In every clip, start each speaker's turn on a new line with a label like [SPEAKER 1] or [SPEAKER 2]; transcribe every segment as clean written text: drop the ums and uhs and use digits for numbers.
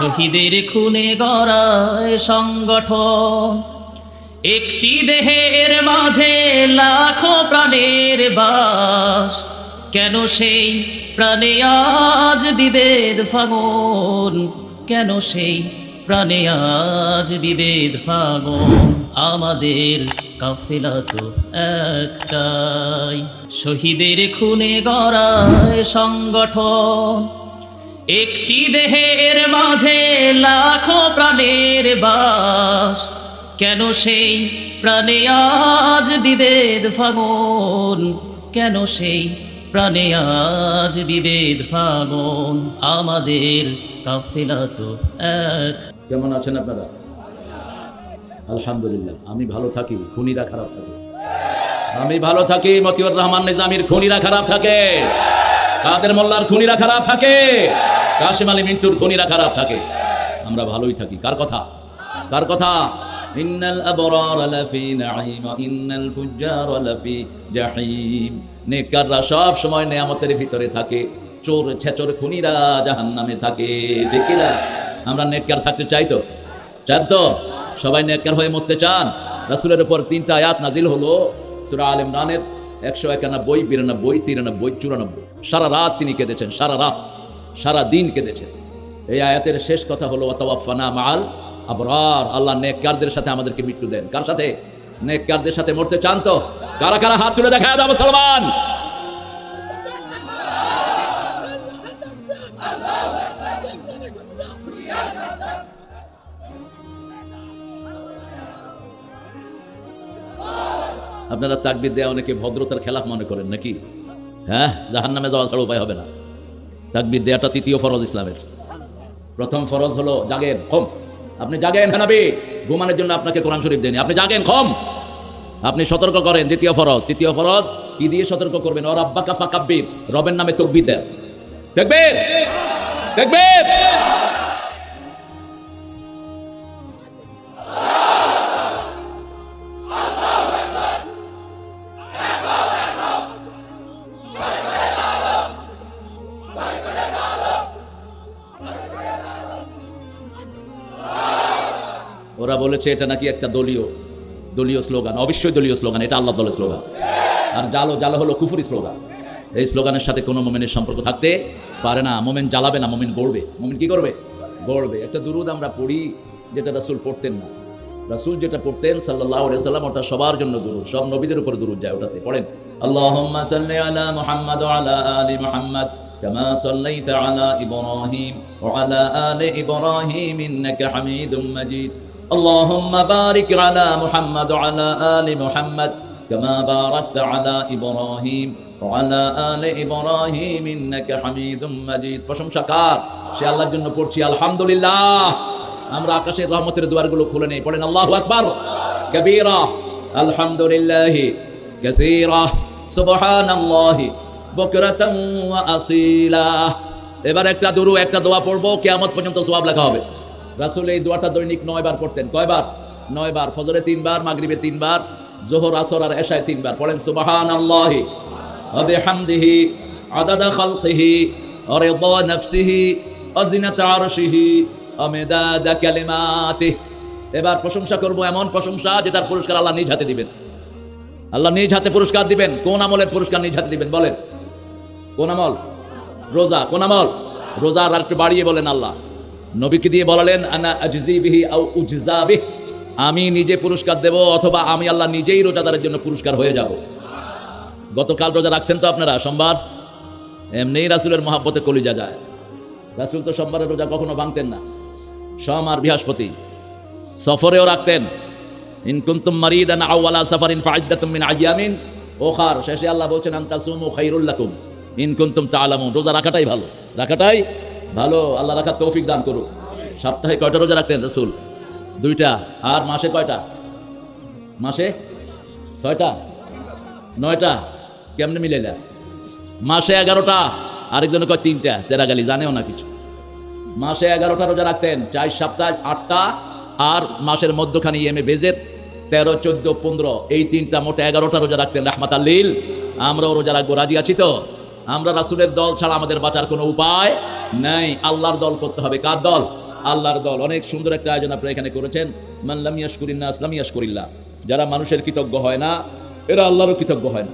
[SPEAKER 1] শহীদের খুনে গড়ায় সংগঠন, একটি দেহের মাঝে লাখো প্রাণের বাস, কেন সেই প্রাণে আজ বিভেদ ফাগুন, কেন সেই প্রাণে আজ বিভেদ ফাগুন। আমাদের কাফেলা তো একটাই, শহীদের খুনে গড়ায় সংগঠন, একটি দেহের মাঝে লাখো প্রাণের বাস, কেন সেই প্রাণে আজ বিভেদ ফাগুন, কেন সেই প্রাণে আজ বিভেদ ফাগুন। আমাদের কাফেলা তো এক।
[SPEAKER 2] কেমন আছেন আপনারা? আলহামদুলিল্লাহ। আমি ভালো থাকি, খুনিরা খারাপ থাকে। আমি ভালো থাকি, মতিউর রহমান নিজামীর খুনিরা খারাপ থাকে, কাদের মোল্লার খুনিরা খারাপ থাকে, কাশিম আলী মিন্টুর খুনিরা খারাপ থাকে। আমরা ভালোই থাকি। কার কথা? কার কথা? ইন্নাল আবরার লাফি নাঈম ওয়া ইন্নাল ফুজ্জার লাফি জাহিম। নেককাররা সব সময় নেয়ামতের ভিতরে থাকে, চোর ছেচর খুনিরা জাহান্নামে থাকে। ঠিক কি না? আমরা নেককার থাকতে চাই তো? চান তো? সবাই নেককার হয়ে মরতে চান? রাসূলের উপর 3টা আয়াত নাজিল হলো সূরা আল ইমরানের 191, 92, 93, 94। সারা রাত তিনি কেঁদেছেন, সারা রাত, সারা দিন কেঁদেছেন। এই আয়াতের শেষ কথা হলো ওয়াতাওয়াফানা মাআল আবরার। আল্লাহ নেককারদের সাথে আমাদেরকে মৃত্যু দেন। কার সাথে? নেককারদের সাথে মরতে চান তো? কারা কারা হাত তুলে দেখা দাও মুসলমান। আপনারা তাকবীর দেয়া অনেকে ভদ্রতার খেলাফ মনে করেন নাকি? হ্যাঁ, জাহান্নামে যাওয়া ছাড়া উপায় হবে না। তাকবীর দেয়াটা 3য় ফরজ ইসলামের। প্রথম ফরজ হলো জাগেন, খম। আপনি জাগেন, হানাবি ঘুমানোর জন্য আপনাকে কোরআন শরীফ দেয়নি। আপনি জাগেন, খম। আপনি সতর্ক করেন, 2য় ফরজ। 3য় ফরজ কি দিয়ে সতর্ক করবেন? ও রাব্বাকা ফাকাব্বির, রবের নামে তাকবীর দেন। তাকবীর, তাকবীর। ওরা বলেছে এটা নাকি একটা দলীয় স্লোগান। অবশ্যই দলীয় স্লোগান, এটা আল্লাহ দলের স্লোগান। আর জালো জালো হলো কুফরি স্লোগান। এই স্লোগানের সাথে কোনো মুমিনের সম্পর্ক থাকতে পারে না। মুমিন জ্বালাবে না, মুমিন গড়বে। মুমিন কি করবে? গড়বে। একটা দুরুদ আমরা পড়ি যেটা রাসূল পড়তেন না। রাসূল যেটা পড়তেন সাল্লাল্লাহু আলাইহি সাল্লাম, ওটা সবার জন্য দুরুদ, সব নবীদের উপর দুরুদ যায় ওটাতে। পড়েন আল্লাহুম্মা সাল্লি আলা মুহাম্মাদ ওয়া আলা আলি মুহাম্মাদ কামা সাল্লাইতা আলা ইব্রাহিম ওয়া আলা আলি ইব্রাহিম ইন্নাকা হামিদুম মাজিদ। اللهم بارك على محمد وعلى آل محمد كما باركت على إبراهيم وعلى آل إبراهيم إنك حميد مجيد। প্রশংসা কার? সে আল্লাহর জন্য পড়ছি আলহামদুলিল্লাহ। আমরা আকাশের রহমতের দুয়ারগুলো খুলে নেই। পড়েন আল্লাহু আকবার কবীরা, আলহামদুলিল্লাহি কাসীরা, সুবহানাল্লাহি বুকরাতান ওয়া আসীলা। এবার একটা দুরূদ, একটা দোয়া পড়বো, কিয়ামত পর্যন্ত সওয়াব লেখা হবে। রাসূল এই দোয়াটা দৈনিক 9 বার পড়তেন। কয়বার? 9 বার। ফজরে 3 বার, মাগরিবে 3 বার, যোহর, আসর আর এশায় 3 বার। পড়েন সুবহানাল্লাহি ওয়া বিহামদিহি আদাদা খালকিহি ওয়া রিদা নাফসিহি ওয়া জিনাতা আরশিহি ওয়া মিদাদা কালিমাতিহি। এবার প্রশংসা করব, এমন প্রশংসা যেটার পুরস্কার আল্লাহ নিজ হাতে দিবেন। আল্লাহ নিজ হাতে পুরস্কার দিবেন। কোন আমলের পুরস্কার নিজ হাতে দিবেন বলেন? কোন আমল? রোজা। কোন আমল? রোজা। আর একটু বাড়িয়ে বলেন আল্লাহ নবীকে দিয়ে বলালেন আনা আজজি বিহি আও উজজা বিহি, আমি নিজে পুরস্কার দেব অথবা আমি আল্লাহ নিজেই রোজাদারের জন্য পুরস্কার হয়ে যাব। গতকাল রোজা রাখছেন তো আপনারা? সোমবার। এমনিই রাসূলের মহব্বতে কলিজা যায়। রাসূল তো সোমবারের রোজা কখনো ভাঙতেন না। সোম আর বৃহস্পতি সফরেও রাখতেন। ইন কুনতুম মারিদান আও আলা সাফারিন ফাইদ্দাতুম মিন আইয়ামিন উখার। শেষে আল্লাহ বলছেন আনতাসুমু খায়রুল লাকুম ইন কুনতুম তাআলামুন। রোজা রাখাটাই ভালো, রাখাটাই ভালো। আল্লাহ রাখার তৌফিক দান করুক। সপ্তাহে কয়টা রোজা রাখতেন রাসূল? 2টা। আর মাসে কয়টা? মাসে 6টা, 9টা। কেমনে মিলাইলা? মাসে 11টা। আরেকজনে কয় 3টা। সেরাগালি জানেও না কিছু। মাসে 11টা রোজা রাখতেন, 4 সপ্তাহ 8টা, আর মাসের মধ্যখানে ইয়েমে বেজের 13, 14, 15, এই 3টা, মোট 11টা রোজা রাখতেন রাহমাতাল লিল। আমরাও রোজা রাখবো, রাজি আছি তো? আমরা রাসূলের দল ছাড়া আমাদের বাঁচার কোনো উপায় নাই। আল্লাহর দল করতে হবে। কার দল? আল্লাহর দল। অনেক সুন্দর একটা আয়োজন আপনারা এখানে করেছেন। মান লাম ইয়াশকুরিন নাস লাম ইয়াশকুরিল্লাহ। যারা মানুষের কৃতজ্ঞ হয় না, এরা আল্লাহরও কৃতজ্ঞ হয় না।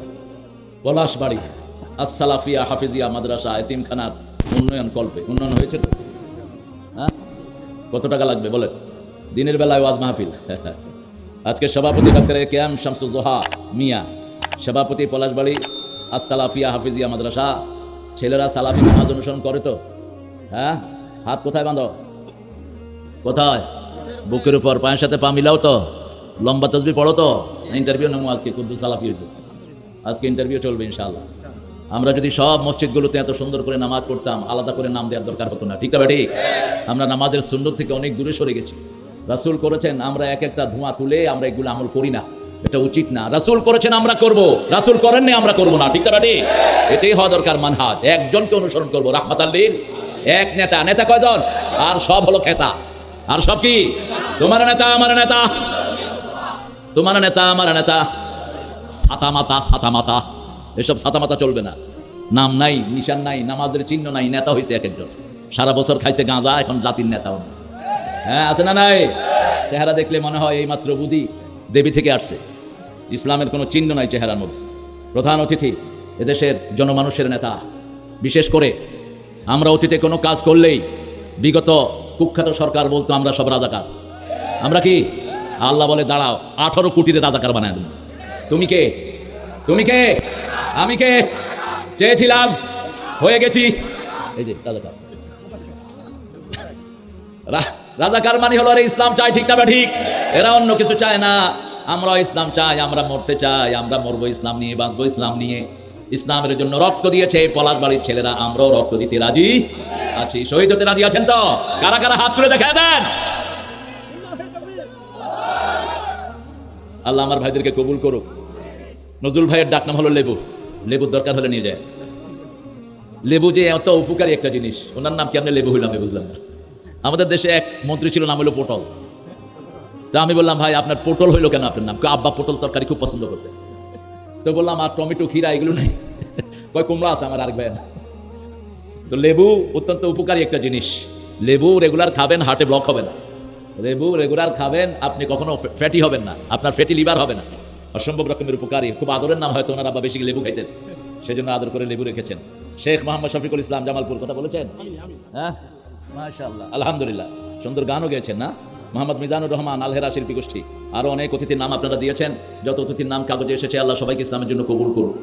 [SPEAKER 2] পলাশবাড়ি আস-সালাফিয়া হাফিজিয়া মাদ্রাসা এতিমখানার উন্নয়ন কল্পে উন্নয়ন হয়েছে তো? হ্যাঁ, কত টাকা লাগবে বলেন? দিনের বেলায় ওয়াজ মাহফিল। আজকে সভাপতি ডক্টর কেএম শামসুজ্জোহা মিয়া, সভাপতি পলাশবাড়ি আস-সালাফিয়া হাফিজিয়া মাদ্রাসা। ছেলেরা সালাফি মানহাজ অনুসরণ করে তো? হ্যাঁ, হাত কোথায় বাঁধো? কোথায়? বুকের উপর, পায়ের সাথে পা মিলাও তো। লম্বা তসবি পড়ো তো। ইন্টারভিউ নেবো আজকে, কুদ্দুস সালাফি হয়েছে আজকে, ইন্টারভিউ চলবে ইনশাআল্লাহ। আমরা যদি সব মসজিদগুলোতে এত সুন্দর করে নামাজ পড়তাম, আলাদা করে নাম দেওয়ার দরকার হতো না। ঠিক আছে? ঠিক। আমরা নামাজের সুন্নত থেকে অনেক দূরে সরে গেছি। রাসূল করেছেন, আমরা এক একটা ধোঁয়া তুলে আমরা এগুলো আমল করি না, এটা উচিত না। রাসূল করেছেন, আমরা করব। রাসূল করেননি, আমরা করব না। ঠিক আছে? ঠিক। এটাই হওয়া দরকার মানহাজ। একজনকে অনুসরণ করব, রাহমাতাল লিল। এক নেতা। নেতা কয়জন? আর সব হলো খেতা। আর সব কি? তোমার নেতা, আমার নেতা, তোমার নেতা, আমার নেতা। ছাতা মাতা, ছাতা মাতা, এসব ছাতা মাতা চলবে না। নাম নাই, নিশান নাই, নামাজের চিহ্ন নাই, নেতা হয়েছে এক একজন। সারা বছর খাইছে গাঁজা, এখন জাতির নেতাও না। হ্যাঁ, আছে না নাই? চেহারা দেখলে মনে হয় এই মাত্র বুদ্ধি দেবী থেকে আসছে। ইসলামের কোনো চিহ্ন নাই চেহারার মধ্যে। প্রধান অতিথি এদেশের জনমানুষের নেতা। বিশেষ করে আমরা অতীতে কোনো কাজ করলেই বিগত কুখ্যাত সরকার বলতো আমরা সব রাজাকার। আমরা কি? আল্লাহ বলে দাঁড়াও, 18 কোটির রাজাকার বানায় দেব। তুমি কে? তুমি কে? আমি কে? চেয়েছিলাম, হয়ে গেছি। এই যে রাজাকার। রাজাকার মানে হলো আরে ইসলাম চাই। ঠিক না? ঠিক। এরা অন্য কিছু চায় না। আমরা ইসলাম চাই, আমরা মরতে চাই, আমরা মরবো ইসলাম নিয়ে, বাঁচবো ইসলাম নিয়ে। ইসলামের জন্য রক্ত দিয়েছে পলাশবাড়ির ছেলেরা, আমরাও রক্ত দিতে রাজি আছি। শহীদ হতে রাজি আছেন তো? কারা কারা হাত তুলে দেখা দেন। আল্লাহ আমার ভাইদেরকে কবুল করুক। নজরুল ভাইয়ের ডাক নাম হলো লেবু। লেবুর দরকার হলে নিয়ে যায়। লেবু যে এত উপকারী একটা জিনিস, ওনার নাম কেমনে লেবু হইল আমি বুঝলাম না। আমাদের দেশে এক মন্ত্রী ছিল, নাম হলো পটল। তা আমি বললাম, ভাই আপনার পটল হইলো কেন আপনার নাম? আব্বা পটল তরকারি খুব পছন্দ করতে। তো বললাম, আর টমেটো খিরা এগুলো নেই? কয় কুমড়া আছে আমার আরেক ভাই। তো লেবু অত্যন্ত উপকারী একটা জিনিস। লেবু রেগুলার খাবেন, হার্টে ব্লক হবে না। লেবু রেগুলার খাবেন, আপনি কখনো ফ্যাটি হবেন না, আপনার ফ্যাটি লিভার হবে না। অসম্ভব রকমের উপকারী। খুব আদরের নাম, হয়তো ওনার আব্বা বেশি লেবু খাইতেন, সেজন্য আদর করে লেবু রেখেছেন। শেখ মোহাম্মদ শফিকুল ইসলাম জামালপুর কথা বলেছেন। হ্যাঁ, মাশাআল্লাহ, আলহামদুলিল্লাহ। সুন্দর গানও গেয়েছেন না? মোহাম্মদ মিজানুর রহমান, আলহেরা শিল্পী গোষ্ঠী। আরো অনেক অতিথির নাম আপনারা দিয়েছেন। যত অতিথির নাম কাগজে এসেছে, আল্লাহ সবাইকে ইসলামের জন্য কবুল করুন।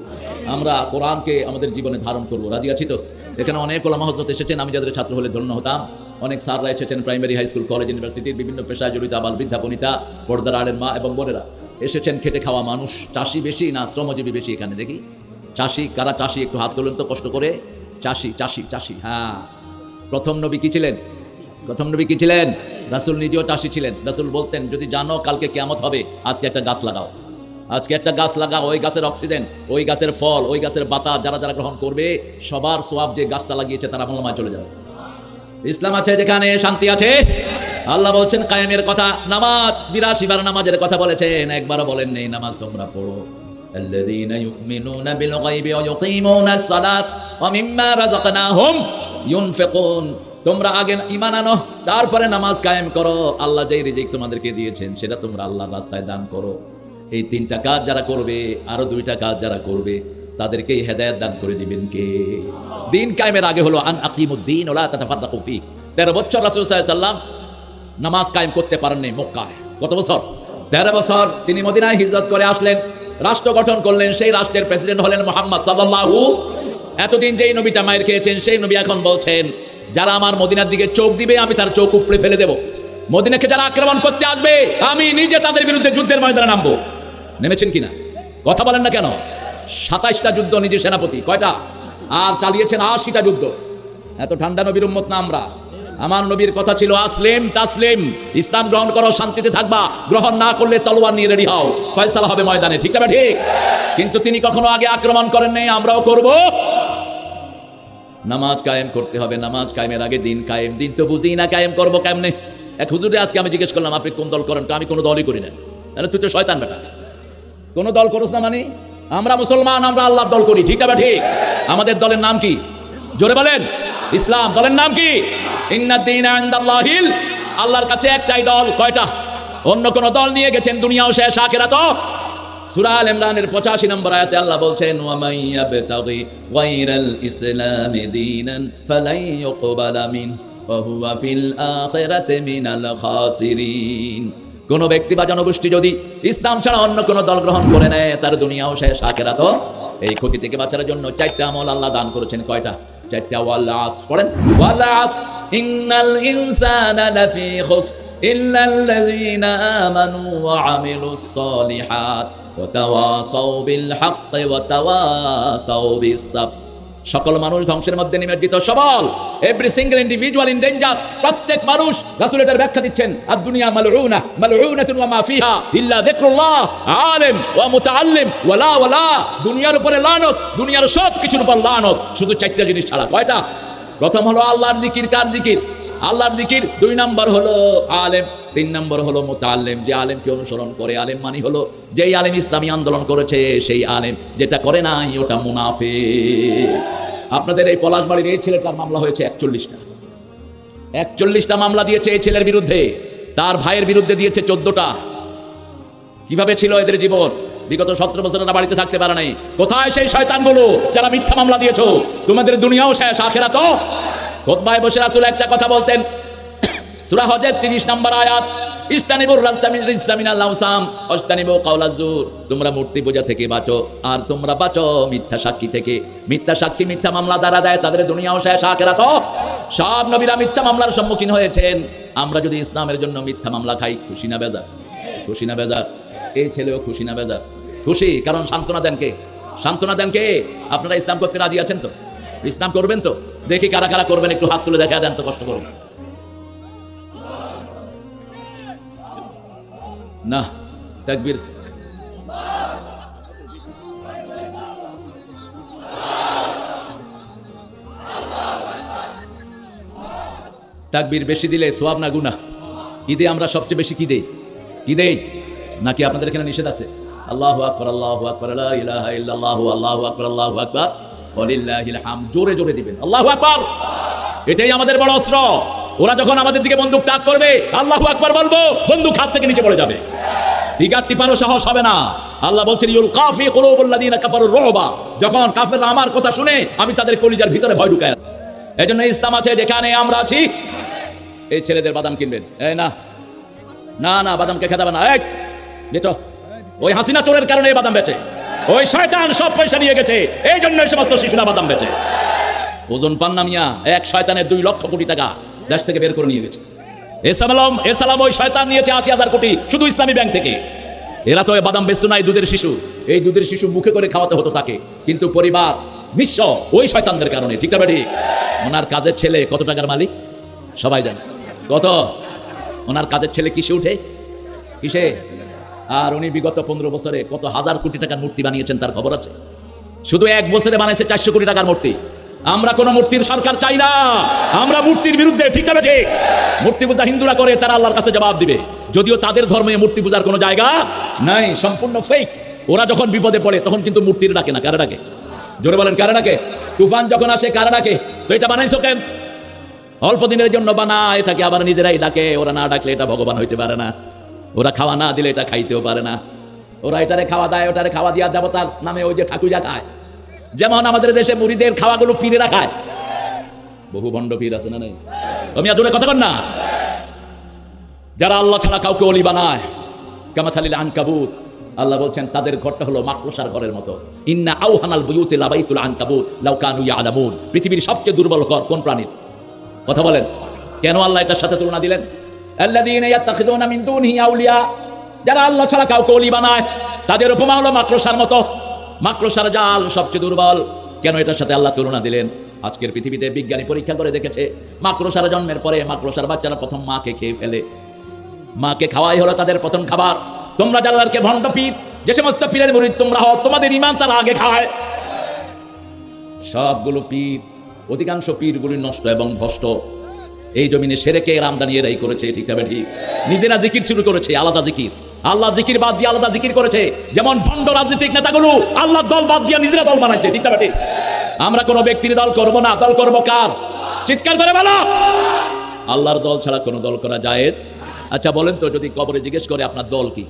[SPEAKER 2] আমরা কোরআনকে আমাদের জীবনে ধারণ করবো। রাজি আছি তো? এখানে অনেক ওলামা হযরত এসেছেন, আমি যাদের ছাত্র হলে ধন্য হতাম। অনেক স্যাররা এসেছেন, প্রাইমারি, হাই স্কুল, কলেজ, ইউনিভার্সিটির বিভিন্ন পেশায় জড়িত আবাল বৃদ্ধা বনিতা, পর্দার আড়ের মা এবং বোনেরা এসেছেন। খেটে খাওয়া মানুষ। চাষি বেশি না শ্রমজীবী বেশি এখানে দেখি? চাষি কারা? চাষি একটু হাত তোলেন তো কষ্ট করে। চাষি, চাষি, চাষি। হ্যাঁ, প্রথম নবী কি ছিলেন? প্রথম নবী কি ছিলেন? রাসূল নিজেও চাষি ছিলেন। রাসূল বলতেন, যদি জানো কালকে কিয়ামত হবে, আজকে একটা গাছ লাগাও। আজকে একটা গাছ লাগাও। ওই গাছের অক্সিজেন, ওই গাছের ফল, ওই গাছের বাতাস যারা যারা গ্রহণ করবে, সবার সওয়াব যে গাছটা লাগিয়েছে তারা আমলনামায় চলে যাবে। ইসলাম আছে যেখানে শান্তি আছে। আল্লাহ বলছেন কায়েমের কথা। নামাজ 82 বার নামাজের কথা বলেছেন, একবারও বলেন নেই নামাজ তোমরা পড়ো। الذين يؤمنون بالغيب ويقيمون الصلاة ومما رزقناهم ينفقون। তোমরা আগে ঈমান আনো, তারপরে নামাজ কায়েম করো। আল্লাহ যেই রিজিক তোমাদেরকে দিয়েছেন সেটা তোমরা আল্লাহর রাস্তায় দান করো। এই 3টা কাজ যারা করবে, আরো 2টা কাজ যারা করবে, তাদেরকে হেদায়েত দান করে দিবেন কে? দিন কায়েমের আগে হলো আন আকিমুদ্দিন ওয়া লা তাতাফাররাকু ফি। 13 বছর রাসূল সাল্লাল্লাহু আলাইহি ওয়াসাল্লাম নামাজ কায়েম করতে পারেননি মক্কায়। কত বছর? 13 বছর। তিনি মদিনায় হিজরত করে আসলেন, রাষ্ট্র গঠন করলেন। সেই রাষ্ট্রের প্রেসিডেন্ট হলেন মুহাম্মদ সাল্লাল্লাহু। এতদিন যেই নবীটা মায়ের খেয়েছেন, সেই নবী এখন বলছেন, যারা আমার মদিনার দিকে চোখ দিবে আমি তার চোখ উপড়ে ফেলে দেব। মদিনাকে যারা আক্রমণ করতে আসবে, আমি নিজে তাদের বিরুদ্ধে যুদ্ধের ময়দানে নামবো। নেমেছেন কিনা? কথা বলেন না কেন? 27টা যুদ্ধ নিজে সেনাপতি। কয়টা? আর চালিয়েছেন 80টা যুদ্ধ। এত ঠান্ডা নবীর উম্মত না আমরা। আমার নবীর কথা ছিল আসলিম তাসলিম, ইসলাম গ্রহণ করো, শান্তিতে থাকবা। গ্রহণ না করলে তলোয়ার নিয়ে রেডি হও, ফয়সালা হবে ময়দানে। ঠিক না? ঠিক। কিন্তু তিনি কখনো আগে আক্রমণ করেন নাই, আমরাও করব। নামাজ কায়েম করতে হবে। নামাজ কায়েমের আগে দিন কায়েম। দিন তো বুঝি না, কায়েম করবো কেমনে? এক হুজুরে আজকে আমি জিজ্ঞেস করলাম, আপনি কোন দল করেন? আমি কোনো দলই করি না। তুই তো শয়তান বেটা, কোন দল করস না মানে? আমরা মুসলমান, আমরা আল্লাহর দল করি। ঠিক না? ঠিক। আমাদের দলের নাম কি? জোরে বলেন। ইসলাম। দলের নাম কি? ইন্নাদ-দীনা ইনদাল্লাহিল, আল্লাহর কাছে একটাই দল। কয়টা? অন্য কোন দল নিয়ে গেছেন, দুনিয়াও শেষ, আখিরাতও। সূরা আল ইমরানের 85 নম্বর আয়াতে আল্লাহ বলছেন, ওয়া মান ইয়াবতাগি গায়রাল ইসলামি দীনান ফালাই ইউকবালা মিন ওয়া হুয়া ফিল আখিরাতি মিনাল খাসিরিন। কোন ব্যক্তি বা জনগোষ্ঠী যদি ইসলাম ছাড়া অন্য কোন দল গ্রহণ করে নেয়, তার দুনিয়াও শেষ, আখিরাতও। এই ক্ষতি থেকে বাঁচার জন্য 4টা আমল আল্লাহ দান করেছেন। কয়টা? 4টা। ওয়াল আসর, পড়েন ওয়াল আসর ইন্নাল ইনসানা লাফি খুসর ইল্লাল্লাযীনা আমানু ওয়া আমিলুস সালিহাত ওয়া তাওয়াসাউ বিল হাক্কি ওয়া তাওয়াসাউ বিস সাবর। সকল মানুষ ধ্বংসের মধ্যে নিমজ্জিত, সবল। Every single individual in danger. প্রত্যেক মানুষ, রাসূল এটার ব্যাখ্যা দিচ্ছেন, আদ-দুনিয়া মালউনা মালউনাতুন ওয়া মা ফিহা ইল্লা যিকরুল্লাহ আলিম ওয়া মুতাআল্লিম ওয়ালা। দুনিয়ার উপরে লানত, দুনিয়ার সব কিছুর উপর লানত, শুধু 4টা জিনিস ছাড়া। কয়টা? প্রথম হলো আল্লাহর জিকির। কার জিকির? আল্লাহর জিকির। 2 নম্বর হলো আলেম। 3 নম্বর হলো মুতাআল্লিম, যে আলেমকে অনুসরণ করে। আলেম মানে হলো যেই আলেম ইসলামী আন্দোলন করেছে সেই আলেম, যেটা করে নাই ওটা মুনাফিক। আপনাদের এই পলাশবাড়ির এই ছেলেটার মামলা হয়েছে 41টা। 41টা মামলা দিয়েছে এই ছেলের বিরুদ্ধে। তার ভাইয়ের বিরুদ্ধে দিয়েছে 14টা। কিভাবে ছিল এদের জীবন? বিগত 17 বছর না বাড়িতে থাকতে পারে নাই। কোথায় সেই শয়তানগুলো যারা মিথ্যা মামলা দিয়েছো? তোমাদের দুনিয়াও শেষ, আখিরাতও। খুতবায় বসে রাসূল একটা কথা বলতেন, সূরা হজের 30 নম্বর আয়াত, ইসতানিবুর রাসতামিনাল আওসাম ওয়াসতানিবু কাওলাজ জুর। তোমরা মূর্তি পূজা থেকে বাঁচো, আর তোমরা বাঁচো মিথ্যা সাক্ষী থেকে। মিথ্যা সাক্ষী মিথ্যা মামলা দ্বারা দেয়, তাদের দুনিয়াও শেষ, আখিরাতও। সব নবীরা মিথ্যা মামলার সম্মুখীন হয়েছেন। আমরা যদি ইসলামের জন্য মিথ্যা মামলা খাই, খুশি না বেজার? খুশি না বেজার? এই ছেলেও খুশি না বেজার? খুশি। কারণ সান্ত্বনা দেন কে? সান্ত্বনা দেন কে? আপনারা ইসলাম করতে রাজি আছেন তো? ইসলাম করবেন তো? দেখি কারা কারা করবেন, একটু হাত তুলে দেখা দেন তো, কষ্ট করুন না। তাকবীর। তাকবীর বেশি দিলে সওয়াব না গুনাহ? ঈদে আমরা সবচেয়ে বেশি কি দেই? কি দেই? নাকি আপনাদের এখানে নিষেধ আছে? আল্লাহু আকবার, আল্লাহু আকবার, লা ইলাহা ইল্লাল্লাহু, আল্লাহু আকবার, আল্লাহু আকবার, ওয়ালিল্লাহিল হামদ। জোরে জোরে দিবেন আল্লাহু আকবার। এটাই আমাদের বড় অস্ত্র। ওরা যখন আমাদের দিকে বন্দুক তাক করবে, আল্লাহু আকবার বলবো, বন্দুক হাত থেকে নিচে পড়ে যাবে। টিকার টিপারও সাহস হবে না। আল্লাহ বলছেন, ইউলকা ফি কুলুবিল্লাযিনা কাফারুর রুবা। যখন কাফেররা আমার কথা শুনে, আমি তাদের কলিজার ভিতরে ভয় ঢুকাই। এজন্য ইসলাম আছে যেখানে আমরা আছি। এই ছেলেদের বাদাম কিনবেন? এই না না না, বাদামকে খেদাবে না। এই বেচো। ওই হাসিনা চোরের কারণে এই বাদাম বেচে। ওই শয়তান সব পয়সা নিয়ে গেছে, এই জন্য এই সমস্ত শিশুরা বাদাম বেচে। ওজন পান না মিয়া, এক শয়তানের 2 লক্ষ কোটি টাকা দেশ থেকে বের করে নিয়ে গেছে। এসালাম ওই শয়তান নিয়েছে 80,000 কোটি শুধু ইসলামী ব্যাংক থেকে। এরা তো বাদাম বেচতো না, এই দুধের শিশু। এই দুধের শিশু মুখে করে খাওয়াতে হতো তাকে, কিন্তু পরিবার নিঃস্ব ওই শয়তানদের কারণে। ঠিক না ঠিক? ওনার কাজের ছেলে কত টাকার মালিক সবাই জানে। কত? ওনার কাজের ছেলে কিসে উঠে? কিসে? আর উনি বিগত 15 বছরে কত হাজার কোটি টাকার মূর্তি বানিয়েছেন তার খবর আছে। শুধু 1 বছরে বানাইছে 400 কোটি টাকার মূর্তি। আমরা কোন মূর্তির সরকার চাই না, আমরা মূর্তির বিরুদ্ধে। ঠিক না ঠিক? মূর্তি পূজা হিন্দুরা করে, তারা আল্লাহর কাছে জবাব দিবে। যদিও তাদের ধর্মে মূর্তি পূজার কোনো জায়গা নাই, সম্পূর্ণ ফেক। ওরা যখন বিপদে পড়ে তখন কিন্তু মূর্তির ডাকে না, কারা ডাকে? জোরে বলেন, কারা ডাকে? তুফান যখন আসে কারা ডাকে? তো এটা বানাইছো কেন? অল্প দিনের জন্য বানায় এটাকে, আবার নিজেরাই ডাকে। ওরা না ডাকলে এটা ভগবান হইতে পারে না। ওরা খাওয়া না দিলে এটা খাইতেও পারে না। ওরা এটারে খাওয়া দেয়, ওটারে খাওয়া দিয়া দেবতার নামে ওই যে ঠাকুরা খায়। যেমন আমাদের দেশে মুড়িদের খাওয়াগুলো পীরেরা খায়। বহু ভণ্ড পীর আছে না নাই? আমি আদুরে কথা কর না। যারা আল্লাহ ছাড়া কাউকে ওলি বানায়, কামাসালিল আনকাবুত, আল্লাহ বলছেন তাদের ঘরটা হলো মাকড়সার ঘরের মতো। ইন্না আওহানাল বুয়ুতি লাবাইতুল আনকাবুত লাউ কানু ইয়ালামুন। পৃথিবীর সবচেয়ে দুর্বল ঘর কোন প্রাণীর? কথা বলেন। কেন আল্লাহ এটার সাথে তুলনা দিলেন? আল্লাযীনা ইয়াত্তাখিযুনা মিন দুনিহি আউলিয়া, যারা আল্লাহ ছাড়া কাউকে ওলি বানায় তাদের উপমা হলো মাকড়সার মতো। মাকড়সার জাল সবচেয়ে দুর্বল। কেন এটার সাথে আল্লাহ তুলনা দিলেন? আজকের পৃথিবীতে বিজ্ঞানী পরীক্ষা করে দেখেছে, মাকড়সার জন্মের পরে মাকড়সার বাচ্চারা প্রথম মাকে খেয়ে ফেলে। মাকে খাওয়াই হলো তাদের প্রথম খাবার। তোমরা যাদেরকে ভণ্ড পীর, যে সমস্ত পীরের মুরিদ তোমরা হও, তোমাদের ঈমান তারা আগে খায়। সবগুলো পীর, অধিকাংশ পীরগুলি নষ্ট এবং ভ্রষ্ট। এই জমিনে সেরেকে রামদানি এরাই করেছে। ঠিক আছে ঠিক? নিজেরা জিকির শুরু করেছে, আলাদা জিকির। আল্লাহ জিকির বাদ দিয়ে আলাদা জিকির করেছে। যেমন ভণ্ড রাজনৈতিক নেতাগুলো আল্লাহ দল বাদ দিয়ে নিজেরা দল বানাইছে। ঠিক না ঠিক? আমরা কোনো ব্যক্তির দল করব না, দল করব কার? চিৎকার করে বলো। আল্লাহর দল ছাড়া কোনো দল করা জায়েজ। আচ্ছা বলেন তো, যদি কবরে জিজ্ঞেস করে আপনার দল কি,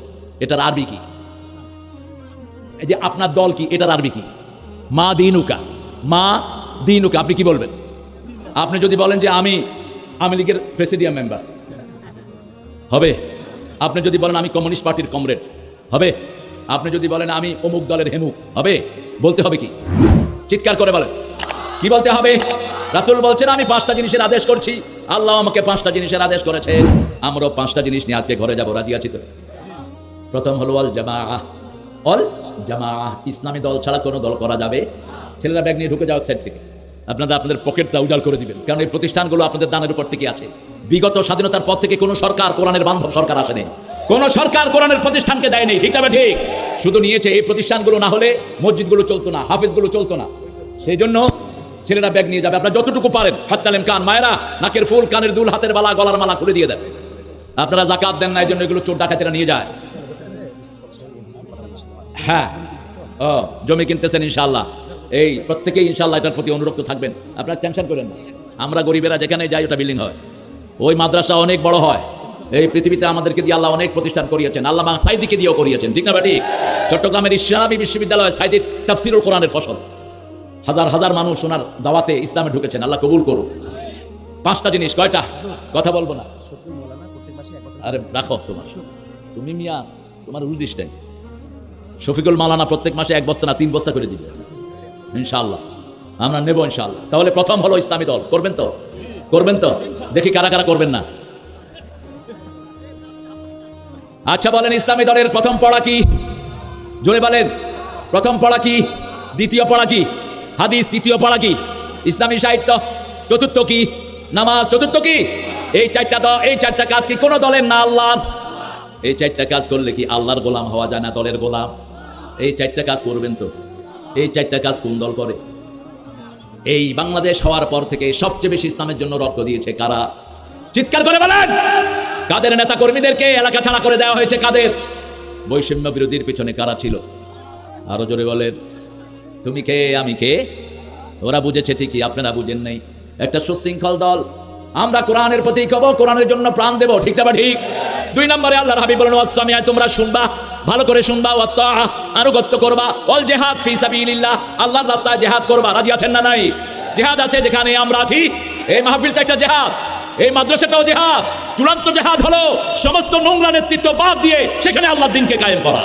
[SPEAKER 2] এটার আরবি কি? এই যে আপনার দল কি, এটার আরবি কি? মা দিনুকা, মা দিনুকা, আপনি কি বলবেন? আপনি যদি বলেন যে আমি আওয়ামী লীগের প্রেসিডিয়াম মেম্বার, হবে? আপনি যদি বলেন আমি কমিউনিস্ট পার্টির কমরেড, হবে? আপনি যদি বলেন আমি অমুক দলের হেমুক, হবে? বলতে হবে কি? চিৎকার করে বলেন, কি বলতে হবে? রাসূল বলছেন আমি 5টা জিনিসের আদেশ করছি, আল্লাহ আমাকে 5টা জিনিসের আদেশ করেছে, আমরাও 5টা জিনিস নিয়ে আজকে ঘরে যাব, রাজি আছি তো? প্রথম হলো অল জামাআহ, অল জামাআহ, ইসলামী দল ছাড়া কোনো দল করা যাবে। ছেলেরা ব্যাগ নিয়ে ঢুকে যাও সাইড থেকে, আপনাদের পকেটটা উজাড় করে দিবেন, কারণ এই প্রতিষ্ঠানগুলো আপনাদের দানের উপর টিকে আছে। বিগত স্বাধীনতার পর থেকে কোনো সরকার, কোরআনের বান্ধব সরকার আসেনি, কোন সরকার কোরআনের প্রতিষ্ঠানকে দেয়নি, ঠিক না? ঠিক। শুধু নিয়েছে এই প্রতিষ্ঠানগুলো, না হলে মসজিদগুলো চলতো না, হাফেজগুলো চলতো না। সেই জন্য ছেলেরা ব্যাগ নিয়ে যাবে, আপনারা যতটুকু পারেন। হাত্তালেম কান, মায়েরা নাকের ফুল, কানের দুল, হাতের বালা, গলার মালা খুলে দিয়ে দেন। আপনারা যাকাত দেন না, এই জন্য এগুলো চোর ডাকাতেরা নিয়ে যায়। হ্যাঁ, ও জমি কিনতেছেন ইনশাআল্লাহ, এই প্রত্যেকেই ইনশাআল্লাহ এটার প্রতি অনুরক্ত থাকবেন, আপনারা টেনশন করেন না। আমরা গরিবেরা যেখানে যাই ওটা বিল্ডিং হয়, ওই মাদ্রাসা অনেক বড় হয়। এই পৃথিবীতে আমাদেরকে দিয়ে আল্লাহ অনেক প্রতিষ্ঠান করিয়েছেন, আল্লামা সাইদিকে দিয়েও করিয়েছেন, ঠিক না ভাই? চট্টগ্রামের ইসলামী বিশ্ববিদ্যালয় সাইদি তাফসিরুল কোরআনের ফসল, হাজার হাজার মানুষ ওনার দাওয়াতে ইসলামে ঢুকেছেন, আল্লাহ কবুল করুন। 5টা জিনিস, কয়টা? কথা বলবো না, আরে রাখো তোমার, তুমি মিয়া তোমার উদ্দেশ্য নাই। শফিকুল মাওলানা প্রত্যেক মাসে 1 বস্তা না 3 বস্তা করে দিবে ইনশাআল্লাহ, আমরা নেব ইনশাআল্লাহ। তাহলে প্রথম হলো ইসলামী দল, করবেন তো? করবেন তো? দেখি কারা কারা করবেন না। আচ্ছা বলেন, ইসলামী দলের প্রথম পড়া কি? জোরে বলেন, প্রথম পড়া কি? দ্বিতীয় পড়া কি? হাদিস। তৃতীয় পড়া কি? ইসলামী সাহিত্য। চতুর্থ কি? নামাজ। চতুর্থ কি? এই 4টা কাজ কি কোন দলের না, আল্লাহর। এই 4টা কাজ করলে কি আল্লাহর গোলাম হওয়া যায় না দলের গোলাম? এই 4টা কাজ করবেন তো? এই 4টা কাজ কোন দল করে? এই বাংলাদেশ হওয়ার পর থেকে সবচেয়ে বেশি ইসলামের জন্য রক্ত দিয়েছে কারা? চিৎকার করে বলেন। কাদের নেতা কর্মীদেরকে এলাকা ছাড়া করে দেওয়া হয়েছে? কাদের? বৈষম্য বিরোধীর পিছনে কারা ছিল? আরো জোরে বলেন। তুমি কে, আমি কে? ওরা বুঝেছে ঠিকই, আপনারা বুঝেন নাই। একটা সুশৃঙ্খল দল, আমরা কোরআনের প্রতি কব, কোরআনের জন্য প্রাণ দেব, ঠিক না? ঠিক। 2 নম্বরে আল্লাহর হাবিব বলেন ওয়াসসামিয়া, তোমরা শুনবা, ভালো করে শুনবা, ওয়াত্তাআ, আনুগত্য করবা, ওয়াল জিহাদ ফি সাবিলিল্লাহ, আল্লাহর রাস্তায় জিহাদ করবা। রাজি আছেন না নাই? জিহাদ আছে যেখানে আমরা আছি। এই মাহফিলটা একটা জিহাদ, এই মাদ্রাসাটাও জিহাদ। চূড়ান্ত জিহাদ হলো সমস্ত নোংরা নেতৃত্ব বাদ দিয়ে সেখানে আল্লাহর দ্বীনকে কায়েম করা।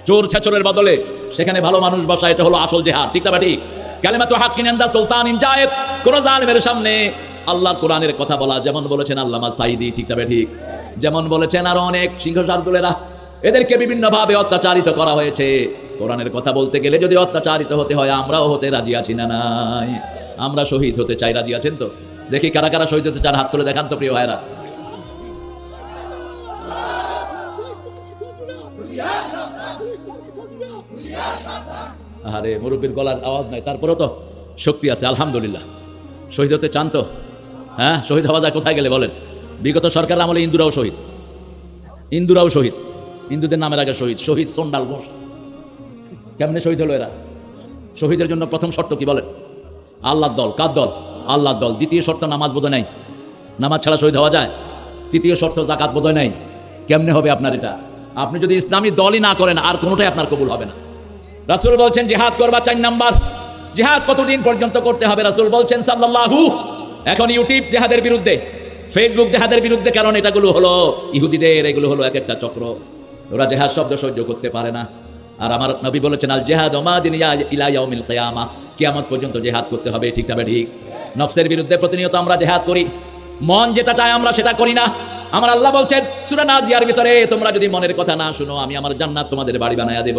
[SPEAKER 2] চোর ছেচরের বদলে সেখানে ভালো মানুষ বসা, এটা হলো আসল জিহাদ, ঠিক না? ঠিক। কালিমাতু হাক্কিন ইনদা সুলতানিন জায়েদ, কোন জালেমের সামনে আল্লাহর কোরআনের কথা বলা, যেমন বলেছেন আল্লামা সাইদি, ঠিক না? ঠিক। যেমন বলেছেন আরো অনেক সিংহশাসকেরা, এদেরকে বিভিন্ন ভাবে অত্যাচারিত করা হয়েছে। কোরআনের কথা বলতে গেলে যদি অত্যাচারিত হতে হয়, আমরাও হতে রাজি আছি না নাই? আমরা শহীদ হতে চাই, রাজি আছেন তো? দেখি কারা কারা শহীদ হতে চান, হাত তুলে দেখান তো প্রিয় ভাইরা। আরে মুরব্বীর গলার আওয়াজ নাই, তারপরেও তো শক্তি আছে, আলহামদুলিল্লাহ। শহীদ হতে চান তো? হ্যাঁ, শহীদ হওয়া যায় কোথায় গেলে বলেন? বিগত সরকার আমলে ইন্দুরাও শহীদ, ইন্দুরাও শহীদ, হিন্দুদের নামের আগে শহীদ, শহীদ সন্ডাল ঘোষ। কেমনে শহীদ হলো এরা? শহীদের জন্য প্রথম শর্ত কি বলেন? আল্লাহর দল। কার দল? আল্লাহর দল। দ্বিতীয় শর্ত নামাজ বোধহয় নাই, নামাজ ছাড়া শহীদ হওয়া যায়। তৃতীয় শর্ত জাকাত বোধহয় নাই। কেমনে হবে আপনার এটা? আপনি যদি ইসলামী দলই না করেন, আর কোনোটাই আপনার কবুল হবে না। রাসূল বলছেন জিহাদ করবা 4 নাম্বার। জিহাদ কতদিন পর্যন্ত করতে হবে? রাসূল বলছেন সাল্লাল্লাহু। এখন ইউটিউব জিহাদের বিরুদ্ধে, ফেসবুক জিহাদের বিরুদ্ধে, কারণ এটাগুলো হলো ইহুদিদের, এগুলো হলো এক একটা চক্র। ওরা জিহাদ শব্দ সহ্য করতে পারে না। আর আমার নবী বলেছেন আল জিহাদ মাদিন ইলা ইয়াউমিল কিয়ামা, কিয়ামত পর্যন্ত জিহাদ করতে হবে, ঠিক না? ঠিক। নফসের বিরুদ্ধে প্রতিনিয়ত আমরা জিহাদ করি, মন যেটা চায় আমরা সেটা করি না। আমার আল্লাহ বলছেন সূরা নাজিয়ার ভিতরে, তোমরা যদি মনের কথা না শুনো, আমি আমার জান্নাত তোমাদের বাড়ি বানায়া দেব।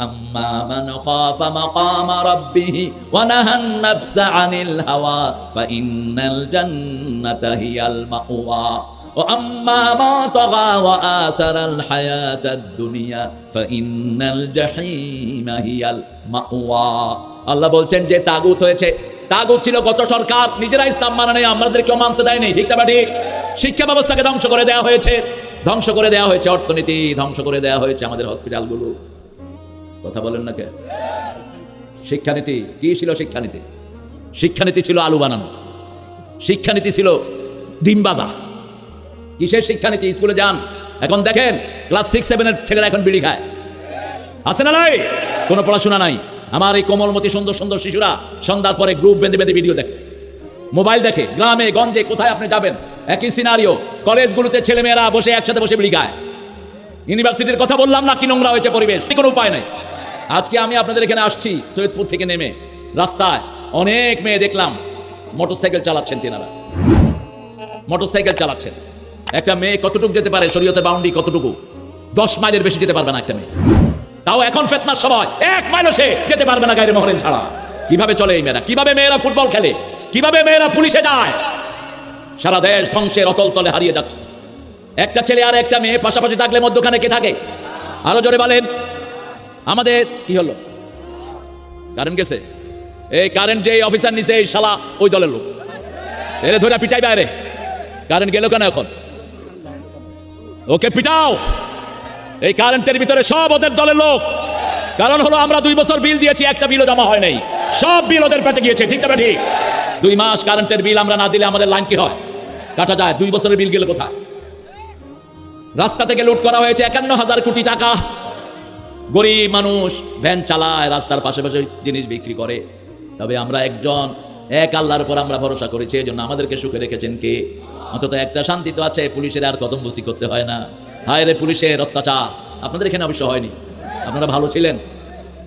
[SPEAKER 2] আম্মা মান খাফা মাকামা রাব্বিহি ওয়া নাহান নাফসা আনিল হাওয়া ফাইন্নাল জান্নাতা হিয়াল মাওয়া ওয়া আম্মা মা তাগা ওয়া আতারাল হায়াতাদ দুনিয়া ফাইন্নাল জাহিমা হিয়াল মাওয়া। আল্লাহ বলছেন যে তাগুত হয়েছে, তাগুত ছিল গত সরকার, নিজেরা ইসলাম মানে নেই, আমাদেরকেও মানতে দেয় নেই, ঠিক না? ঠিক। শিক্ষা ব্যবস্থাকে ধ্বংস করে দেওয়া হয়েছে, ধ্বংস করে দেওয়া হয়েছে অর্থনীতি, ধ্বংস করে দেওয়া হয়েছে আমাদের হসপিটালগুলো। কথা বলেন না কে? শিক্ষানীতি কি ছিল? শিক্ষানীতি ছিল আলু বানানো, শিক্ষানীতি ছিল ডিমবাজা। কিসের শিক্ষা নিচ্ছে? স্কুলে যান, এখন দেখেন ক্লাস 6-7 ছেলেরা এখন বিড়ি খায়। আছে না নাই? কোনো পড়াশোনা নাই। আমার এই কোমলমতি সুন্দর সুন্দর শিশুরা সন্ধ্যার পরে গ্রুপ বেঁধে বেঁধে ভিডিও দেখে, মোবাইল দেখে। গ্রামে গঞ্জে কোথায় আপনি যাবেন একই সিনারিও। কলেজগুলোতে ছেলেমেয়েরা বসে একসাথে বসে বিড়ি খায়। ইউনিভার্সিটির কথা বললাম না, কি নোংরা হয়েছে পরিবেশ, কোনো উপায় নাই। আজকে আমি আপনাদের এখানে আসছি সৈয়দপুর থেকে নেমে, রাস্তায় অনেক মেয়ে দেখলাম মোটরসাইকেল চালাচ্ছেন। তেনারা মোটরসাইকেল চালাচ্ছেন। একটা মেয়ে কতটুকু যেতে পারে? শরীয়তের বাউন্ডারি কতটুকু? 10 মাইলের বেশি যেতে পারবে না একটা মেয়ে। তাও এখন ফিতনার সময় 1 মাইলও সে যেতে পারবে না গায়ের মহরেন ছাড়া। কিভাবে চলে এই মেয়েরা? কিভাবে মেয়েরা ফুটবল খেলে? কিভাবে মেয়েরা পুলিশে যায়? সারা দেশ ধ্বংসের অতল তলে হারিয়ে যাচ্ছে। একটা ছেলে আর একটা মেয়ে পাশাপাশি থাকলে মধ্যখানে কে থাকে? আরো জোরে বলেন। আমাদের কি হলো? কারেন্ট গেছে। এই কারেন্ট যে অফিসার নিছে এই শালা ওই দলের লোক, এরে ধরে পিটাই বাইরে। কারেন্ট গেল কেন এখন? ওকে পিটাও। এই কারেন্টের ভিতরে সব ওদের দলের লোক। কারণ হলো আমরা 2 বছর বিল দিয়েছি, একটা বিলও জমা হয় নাই। সব বিল ওদের পেটে গিয়েছে। ঠিক না ঠিক? 2 মাস কারেন্টের বিল আমরা না দিলে আমাদের লাইন কি হয়? কাটা যায়। 2 বছরের বিল গেলে কোথায়? রাস্তা থেকে লুট করা হয়েছে 51,000 কোটি টাকা। গরিব মানুষ ভ্যান চালায়, রাস্তার পাশে পাশে জিনিস বিক্রি করে। তবে আমরা এক আল্লাহর উপর আমরা ভরসা করেছি, এই জন্য আমাদেরকে সুখে রেখেছেন কে? অন্তত একটা শান্তি তো আছে, পুলিশের আর কদম বুসি করতে হয় না। হায় রে পুলিশের অত্যাচার আপনাদের এখানে অবশ্য হয়নি, আপনারা ভালো ছিলেন।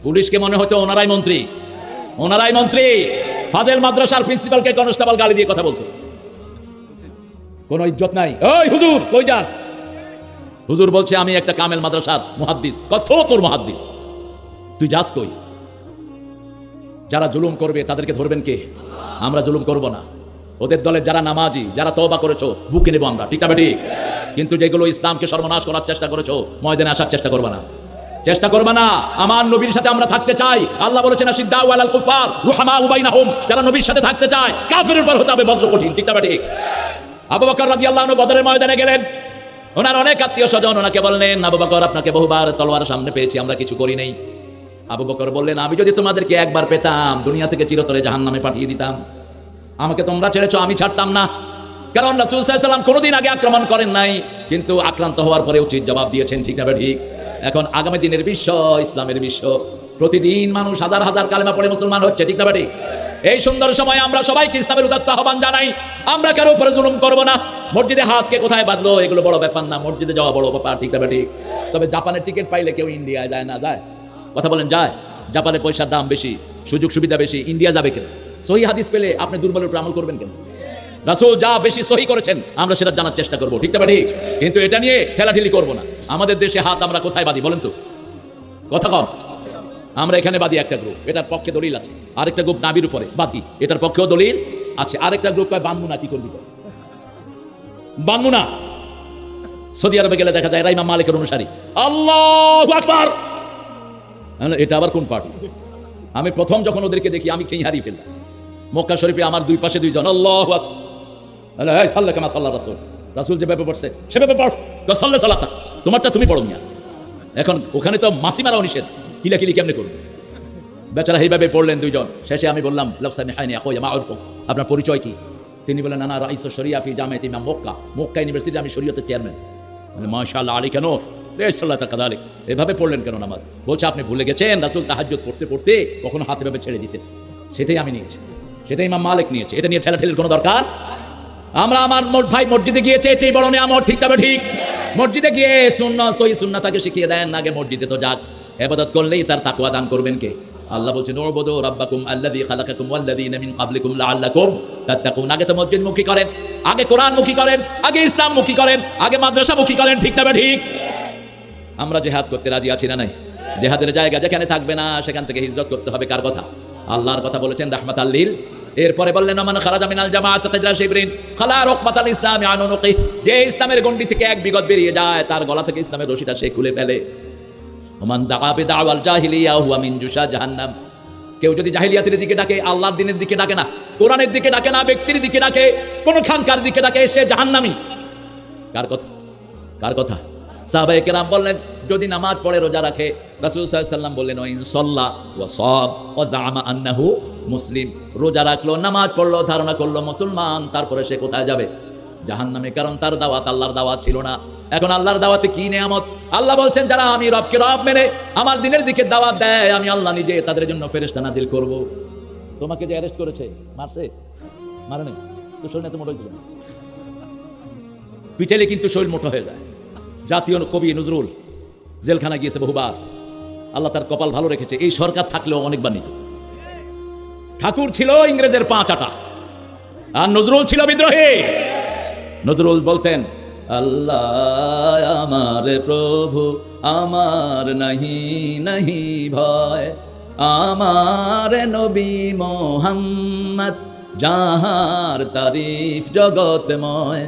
[SPEAKER 2] পুলিশকে মনে হতো ওনারাই মন্ত্রী, ওনারাই মন্ত্রী। ফাজেল মাদ্রাসার প্রিন্সিপালকে কনস্টেবল গালি দিয়ে কথা বলতো, কোনো ইজ্জত নাই। ওই হুজুর কই যাস? হুজুর বলছে আমি একটা কামেল মাদ্রাসার মুহাদ্দিস। কত তোর মুহাদ্দিস? তুই যাস কই? যারা জুলুম করবে তাদেরকে ধরবেন কে? আমরা জুলুম করব না। ওদের দলের যারা নামাজি, যারা তওবা করেছো বুকে নেব আমরা। ঠিক না ঠিক? কিন্তু যেগুলো ইসলামকে সর্বনাশ করার চেষ্টা করেছো ময়দানে আসার চেষ্টা করবে না, চেষ্টা করবে না। আমার নবীর সাথে আমরা থাকতে চাই। আল্লাহ বলেছেন আশিদ্দাউ আলাল কুফার রুহামাউ বাইনাহুম। যারা নবীর সাথে থাকতে চায় কাফেরের উপর হতে হবে বজ্র কঠিন। ঠিক না ঠিক? আবু বকর রাদিয়াল্লাহু আনহু বদরের ময়দানে গেলেন। ওনার অনেক আত্মীয় স্বজন ওনাকে বললেন, আবু বকর আপনাকে বহুবার তলোয়ার সামনে পেয়েছি, আমরা কিছু করি নাই। আবু বকর বললেন, আমি যদি তোমাদেরকে একবার পেতাম দুনিয়া থেকে চিরতরে জাহান্নামে পাঠিয়ে দিতাম। আমাকে তোমরা ছেড়েছো, আমি ছাড়তাম না। কারণ রাসূল সাল্লাল্লাহু আলাইহি ওয়াসাল্লাম কোনোদিন আগে আক্রমণ করেন নাই, কিন্তু আক্রান্ত হওয়ার পরে উচিত জবাব দিয়েছেন। ঠিক না ঠিক? এখন আগামী দিনের বিশ্ব, ইসলামের বিশ্ব, প্রতিদিন মানুষ হাজার হাজার কালেমা পড়ে মুসলমান হচ্ছে। ঠিক না ঠিক? এই সুন্দর সময়ে আমরা সবাইকে ইসলামের উদাত্ত আহ্বান জানাই। আমরা কারো উপরে জুলুম করব না। মসজিদে হাতকে কোথায় বাঁধলো এগুলো বড় ব্যাপার না, মসজিদে যাওয়া বড় ব্যাপার। ঠিক না ঠিক? তবে জাপানের টিকিট পাইলে কেউ ইন্ডিয়ায় যায় না? যায়? কথা বলেন, যায়? জাপানে পয়সার দাম বেশি, সুযোগ সুবিধা বেশি, ইন্ডিয়া যাবে কেন? সহি হাদিস পেলে আপনি দুর্বলের উপর আমল করবেন কেন? রাসূল যা বেশি সহি করেছেন আমরা সেটা জানার চেষ্টা করবো। ঠিক না ঠিক? কিন্তু এটা নিয়ে ঠেলাঠেলি করবো না। আমাদের দেশে হাত আমরা কোথায় বাঁধি বলেন তো? কথা কম। আমরা এখানে বাঁধি একটা গ্রুপ, এটার পক্ষে দলিল আছে। আরেকটা গ্রুপ নাবির উপরে বাঁধি, এটার পক্ষেও দলিল আছে। আরেকটা গ্রুপ কয় বাঁধবো না। কি করবি? বাঁধবো না। সৌদি আরবে গেলে দেখা যায় এরা ইমাম মালিকের অনুসারী। আল্লাহু আকবার। এটা আবার কোন পার্টি? আমি প্রথম যখন ওদেরকে দেখি আমি খেয়ে হারিয়ে ফেললাম। মক্কা শরীফে আমার দুই পাশে দুইজন। আল্লাহু আকবার। এই সাল্লাল্লাহু কামা সাল্লা রাসূল। রাসূল যেভাবে পড়ছে সেভাবে পড়। সাল্লা সালাতা তোমারটা তুমি পড়ো না। এখন ওখানে তো মাসি মারাও নিষেধ, কিলাকিলি কেমনে করবে? বেচারা এইভাবে পড়লেন দুইজন। শেষে আমি বললাম আপনার পরিচয় কি? তিনি বলেন আনা রাইস শরিয়া ফি জামিয়াত ইমাম মক্কা। মক্কা ইউনিভার্সিটি আমি শরীয়তের চেয়ারম্যান। মানে মাশাআল্লাহ আলী কেন রে সাল্লাল্লাহু কাযালিক। এভাবে পড়লেন কেন নামাজ? বলছে আপনি ভুলে গেছেন রাসূল তাহাজ্জুদ পড়তে পড়তে কখনো হাতে ভাবে ছেড়ে দিতেন। সেটাই আমি নিয়েছি, সেটাই ইমাম মালিক নিয়েছে। এটা নিয়ে ঠেলাঠেলির কোনো দরকার? আমরা আমার ভাই মসজিদে গিয়েছে, এটাই বড় নিয়ামত। ঠিক তবে ঠিক? মসজিদে গিয়ে সুন্নাহ সহি সুন্নাহ তাকে শিখিয়ে দেন। আগে মসজিদে তো যাক, ইবাদত করলেই তার তাকওয়া দান করবেন কে? আল্লাহ বলছেন উবুদু রাব্বাকুম আল্লাযী খালাকাকুম ওয়াল্লাযীনা মিন ক্বাবলিকুম লাআল্লাকুম তাত্তাকুন। আগে তো মসজিদ মুখী করেন, আগে কোরআন মুখী করেন, আগে ইসলাম মুখী করেন, আগে মাদ্রাসা মুখী করেন। ঠিক তবে ঠিক? আমরা জিহাদ করতে রাজি আছি না নাই? জিহাদের জায়গা যেখানে থাকবে না সেখান থেকে হিজরত করতে হবে। কার কথা? আল্লাহর কথা বলেছেন রাহমাতাল লিল। এরপরে বললেন মান খারাজা মিনাল জামাআত কাদরা শিবরিন খালা রকমাতাল ইসলামি আন উনুকি। যে ইসলামের গণ্ডি থেকে এক বিগত বেরিয়ে যায় তার গলা থেকে ইসলামের রশিটা সে খুলে ফেলে। ওমান দাআ বিদাওয়াল জাহিলিয়া হুয়া মিন জুশা জাহান্নাম। কেউ যদি জাহিলিয়াতের দিকে ডাকে, আল্লাহর দ্বীনের দিকে ডাকে না, কোরআনের দিকে ডাকে না, ব্যক্তির দিকে ডাকে, কোন খানকার দিকে ডাকে, সে জাহান্নামী। কার কথা? কার কথা? সাহাবায়ে কেরাম বললেন যদি নামাজ পড়ে রোজা রাখে, রাসূল সাল্লাল্লাহু আলাইহি ওয়াসাল্লাম বললেন ওয়াইন সাল্লা ওয়া সাম ওয়া জাআমা আন্নাহু মুসলিম। রোজা রাখলো, নামাজ পড়লো, ধারণা করলো মুসলমান, তারপরে সে কোথায় যাবে? জাহান্নামে, কারণ তার দাওয়াত আল্লাহর দাওয়াত ছিল না। এখন আল্লাহর দাওয়াতে কি নেয়ামত! আল্লাহ বলছেন যারা আমি রবকে রব মেনে আমার দিনের দিকে দাওয়াত দেয়, আমি আল্লাহ নিজে তাদের জন্য ফেরেশতা নাজিল করব। তোমাকে যে অ্যারেস্ট করেছে, মারছে? মারে নাই তো, শরীর এত মোটা হয়েছিল না। পিটাইলে কিন্তু শরীর মোটা হয়ে যায়। জাতীয় কবি নজরুল জেলখানা গিয়েছে বহুবার, আল্লাহ তার কপাল ভালো রেখেছে, এই সরকার থাকলেও অনেকবার নিত। ঠাকুর ছিল ইংরেজের 5 আটা, আর নজরুল ছিল বিদ্রোহী। নজরুল বলতেন, আল্লাহ আমার প্রভু, আমার নাহি নাহি ভয়, আমার নবী মোহাম্মদ যাহার তারিফ জগতময়,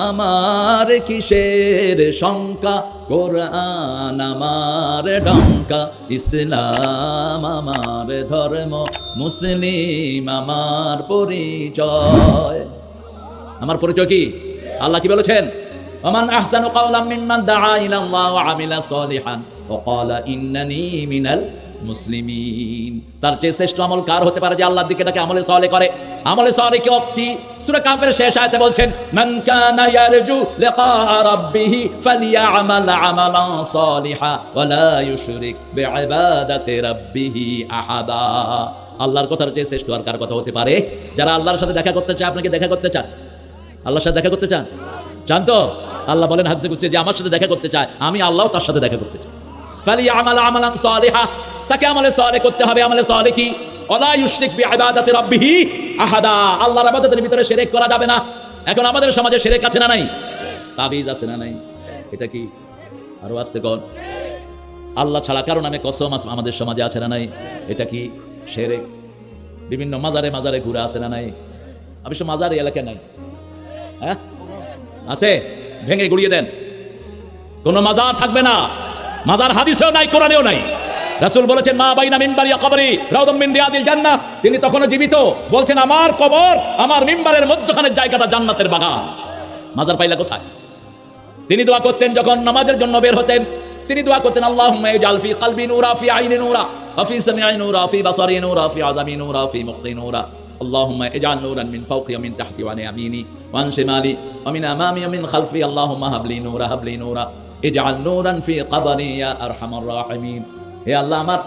[SPEAKER 2] আমার কিসের শঙ্কা, কোরআন আমার ডঙ্কা, ইসলাম আমার ধর্ম, মুসলিম আমার পরিচয়। আমার পরিচয় কি? আল্লাহ কি বলেছেন? ওমান আহসানু কাওলাম মিম্মান দাআ ইলাল্লাহ ওয়া আমিলা সলিহান ওয়া ক্বালা ইন্নানী মিনাল মুসলিমিন। তার চেয়ে শ্রেষ্ঠ আমল কার হতে পারে যে আল্লাহর দিকে ডাকে, আমলে সালেহ করে? আমলে সালেহ কি? সূরা কাফের শেষ আয়াতে বলছেন, মান কানা ইয়ারজু লিকা রাব্বিহি ফালইয়ামাল আমালান সালিহা ওয়া লা ইউশরিক বিইবাদাতি রাব্বিহি আহাদা। আল্লাহর কথার চেয়ে শ্রেষ্ঠ আর কার কথা হতে পারে? যারা আল্লাহর সাথে দেখা করতে চায়। আপনাকে দেখা করতে চান? আল্লাহর সাথে দেখা করতে চান? চান তো? আল্লাহ বলেন হাদিসে কুদসি যে আমার সাথে দেখা করতে চায়, আমি আল্লাহও তার সাথে দেখা করতে চাই। ফালিয়ামাল আমালান সালিহা, তাকে আমলে সালেহ করতে হবে। আমলে সালেহ কি? ওয়ালা ইউশরিক বিইবাদাতি রাব্বিহি আহাদা। আল্লাহর ইবাদতের ভিতরে শিরক করা যাবে না। এখন আমাদের সমাজে শিরক আছে না নাই? তাবিজ আছে না নাই? এটা কি? আরো আস্তে কোন? আল্লাহ ছাড়া কারো নামে কসম আমাদের সমাজে আছে না নাই? এটা কি? শিরক। বিভিন্ন মাজারে মাজারে ঘুরে আছে না নাই? অবশ্য মাজার এই এলাকায় নাই, হ্যাঁ আছে, ভেঙে গুড়িয়ে দেন, কোনো মাজার থাকবে না। মাজার হাদিসেও নাই, কোরআনেও নাই। রাসূল বলেছেন, মা বাইনা মিনবারি ওয়া কবরি রাউদাম মিন রিয়াদিল জান্নাহ। তিনি তখনও জীবিত, বলছেন আমার কবর আমার মিম্বারের মধ্যখানের জায়গাটা জান্নাতের বাগান। মাজার পাইলা কোথায়? তিনি দোয়া করতেন যখন নামাজের জন্য বের হতেন, তিনি দোয়া করতেন, আল্লাহুম্মা ইজআল ফি কলবি নূরা, ফি আইনি নূরা, ওয়া ফি সামঈ নূরা, ফি বাসারি নূরা, ফি আযামি নূরা, ফি মুখি নূরা। اللهم اجعل نورا من فوقي ومن تحتي وعن يميني وعن شمالي ومن امامي ومن خلفي اللهم هب لي نورا هب لي نورا اجعل نورا في قبري يا ارحم الراحمين। হে আল্লাহ, আমার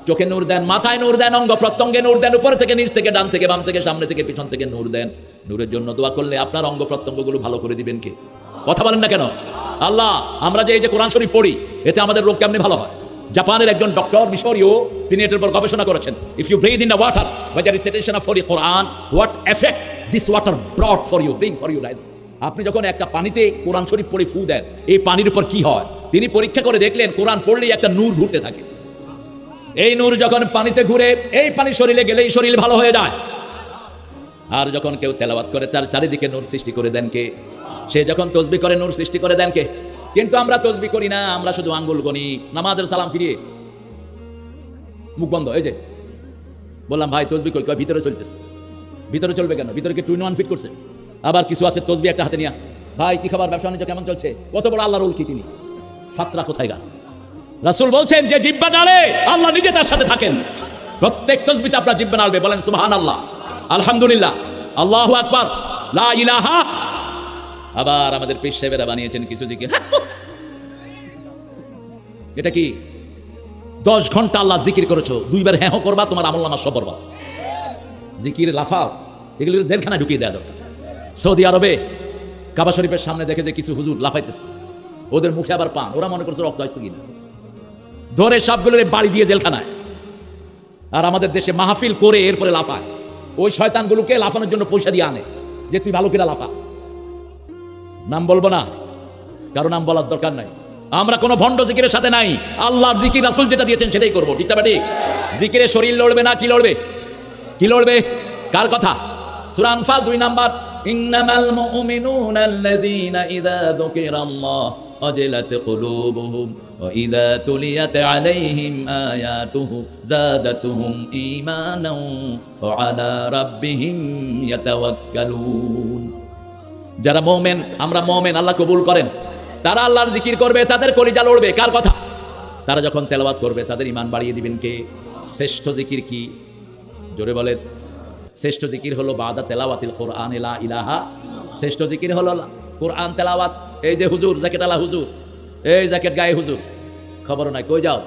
[SPEAKER 2] চোখে নূর দেন, মাথায় নূর দেন, অঙ্গ প্রত্যঙ্গে নূর দেন, উপর থেকে নিচ থেকে, ডান থেকে বাম থেকে, সামনে থেকে পিছন থেকে নূর দেন। নূরের জন্য দোয়া করলে আপনার অঙ্গ প্রত্যঙ্গগুলো ভালো করে দিবেন কে? কথা বলেন না কেন? আল্লাহ, আমরা যে এই যে কোরআন শরীফ পড়ি, এতে আমাদের রোগ কেমনে ভালো হয়? জাপানের একজন ডক্টর মিশরীয়, তিনি এটার উপর গবেষণা করেছেন। If you breathe in the water by the recitation of holy Quran, what effect this water brought for you, bring for you life. আপনি যখন একটা পানিতে কোরআন শরীফ পড়ে ফু দেন, এই পানির উপর কি হয়? তিনি পরীক্ষা করে দেখলেন, কোরআন পড়লেই একটা নূর ঘুরতে থাকে। এই নূর যখন পানিতে ঘুরে, এই পানি শরীরে গেলেই শরীর ভালো হয়ে যায়। আর যখন কেউ তেলাওয়াত করে, তার চারিদিকে নূর সৃষ্টি করে দেন কে? সে যখন তসবিহ করে, নূর সৃষ্টি করে দেন কে? কিন্তু আমরা তসবিহ করি না, আমরা শুধু আঙ্গুল গনি, নামাজের সালাম ফিরিয়ে মুখ বন্ধ। এই যে বললাম ভাই তসবিহ কই, কই ভিতরে চলতেছে। ভিতরে চলবে কেন? ভিতরে কি 2-in-1 ফিট করছে? আবার কিছু আছে তসবিহ একটা হাতে নিয়া, ভাই কি খাবার, ব্যবসা বাণিজ্য কেমন চলছে? কত বড় আল্লাহর রুল কি তিনি? ফাতরা কোথায় গা? রাসূল বলছেন যে জিহ্বা নাড়ে, আল্লাহ নিজে তার সাথে থাকেন। প্রত্যেক তাসবিহতে আপনার জিহ্বা নাড়বে, বলেন সুবহানাল্লাহ, আলহামদুলিল্লাহ, আল্লাহু আকবার, লা ইলাহা। আবার আমাদের পীর সাহেবেরা বানিয়েছেন কিছু জিকির। এটা কি? 10 ঘন্টা আল্লাহ জিকির করেছো, 2 বার হ্যাঁ করবা, তোমার আমলনামা সব বরবাদ। জিকির লাফাও, এগুলো জেলখানায় ঢুকিয়ে দেওয়া দরকার। সৌদি আরবে কাবা শরীফের সামনে দেখে যে কিছু হুজুর লাফাইতেছে, ওদের মুখে আবার পান, ওরা মনে করছে রক্ত আসছে কিনা, ধরে সবগুলো বাড়ি দিয়ে জেলখানায়। আর আমাদের দেশে মাহফিল করে এরপরে লাফায়। ওই শয়তানগুলোকে লাফানোর জন্য পয়সা দিয়ে আনে, যে তুই ভালো করে লাফা। নাম বলবো না, কারো নাম বলার দরকার নাই। আমরা কোনো ভণ্ড জিকিরের সাথে নাই। আল্লাহর জিকির রাসূল যেটা দিয়েছেন সেটাই করবো, ঠিক না? ঠিক। জিকিরে শরীর লড়বে না, কি লড়বে? কি লড়বে? কার কথা? সূরা আনফাল 2 নাম্বার, ইন্নামাল মুমিনুনা আল্লাযীনা ইযা যুকিরাল্লাহ ওয়াজিলাত কুলুবুহুম ওয়া ইযা তুলিয়াত আলাইহিম আয়াতুহু যাদাতুহুম ঈমানাও ওয়া আলা রাব্বিহিম ইয়াতাওয়াক্কালুন। যারা মুমিন, আমরা মুমিন, আল্লাহ কবুল করেন, তারা আল্লাহর জিকির করবে, তাদের কলিজা লড়বে। কার কথা? তারা যখন তেলাওয়াত করবে তাদের ঈমান বাড়িয়ে দিবেন কে? শ্রেষ্ঠ জিকির কি? জোরে বলেন। শ্রেষ্ঠ জিকির হলো বাদা তেলাওয়াতিল কোরআন লা ইলাহা শ্রেষ্ঠ জিকির হলো কোরআন তেলাওয়াত। এই যে হুজুর, জ্যাকেট আলা হুজুর, এই জ্যাকেট গায়ে হুজুর, খবর নাই, কই যাও?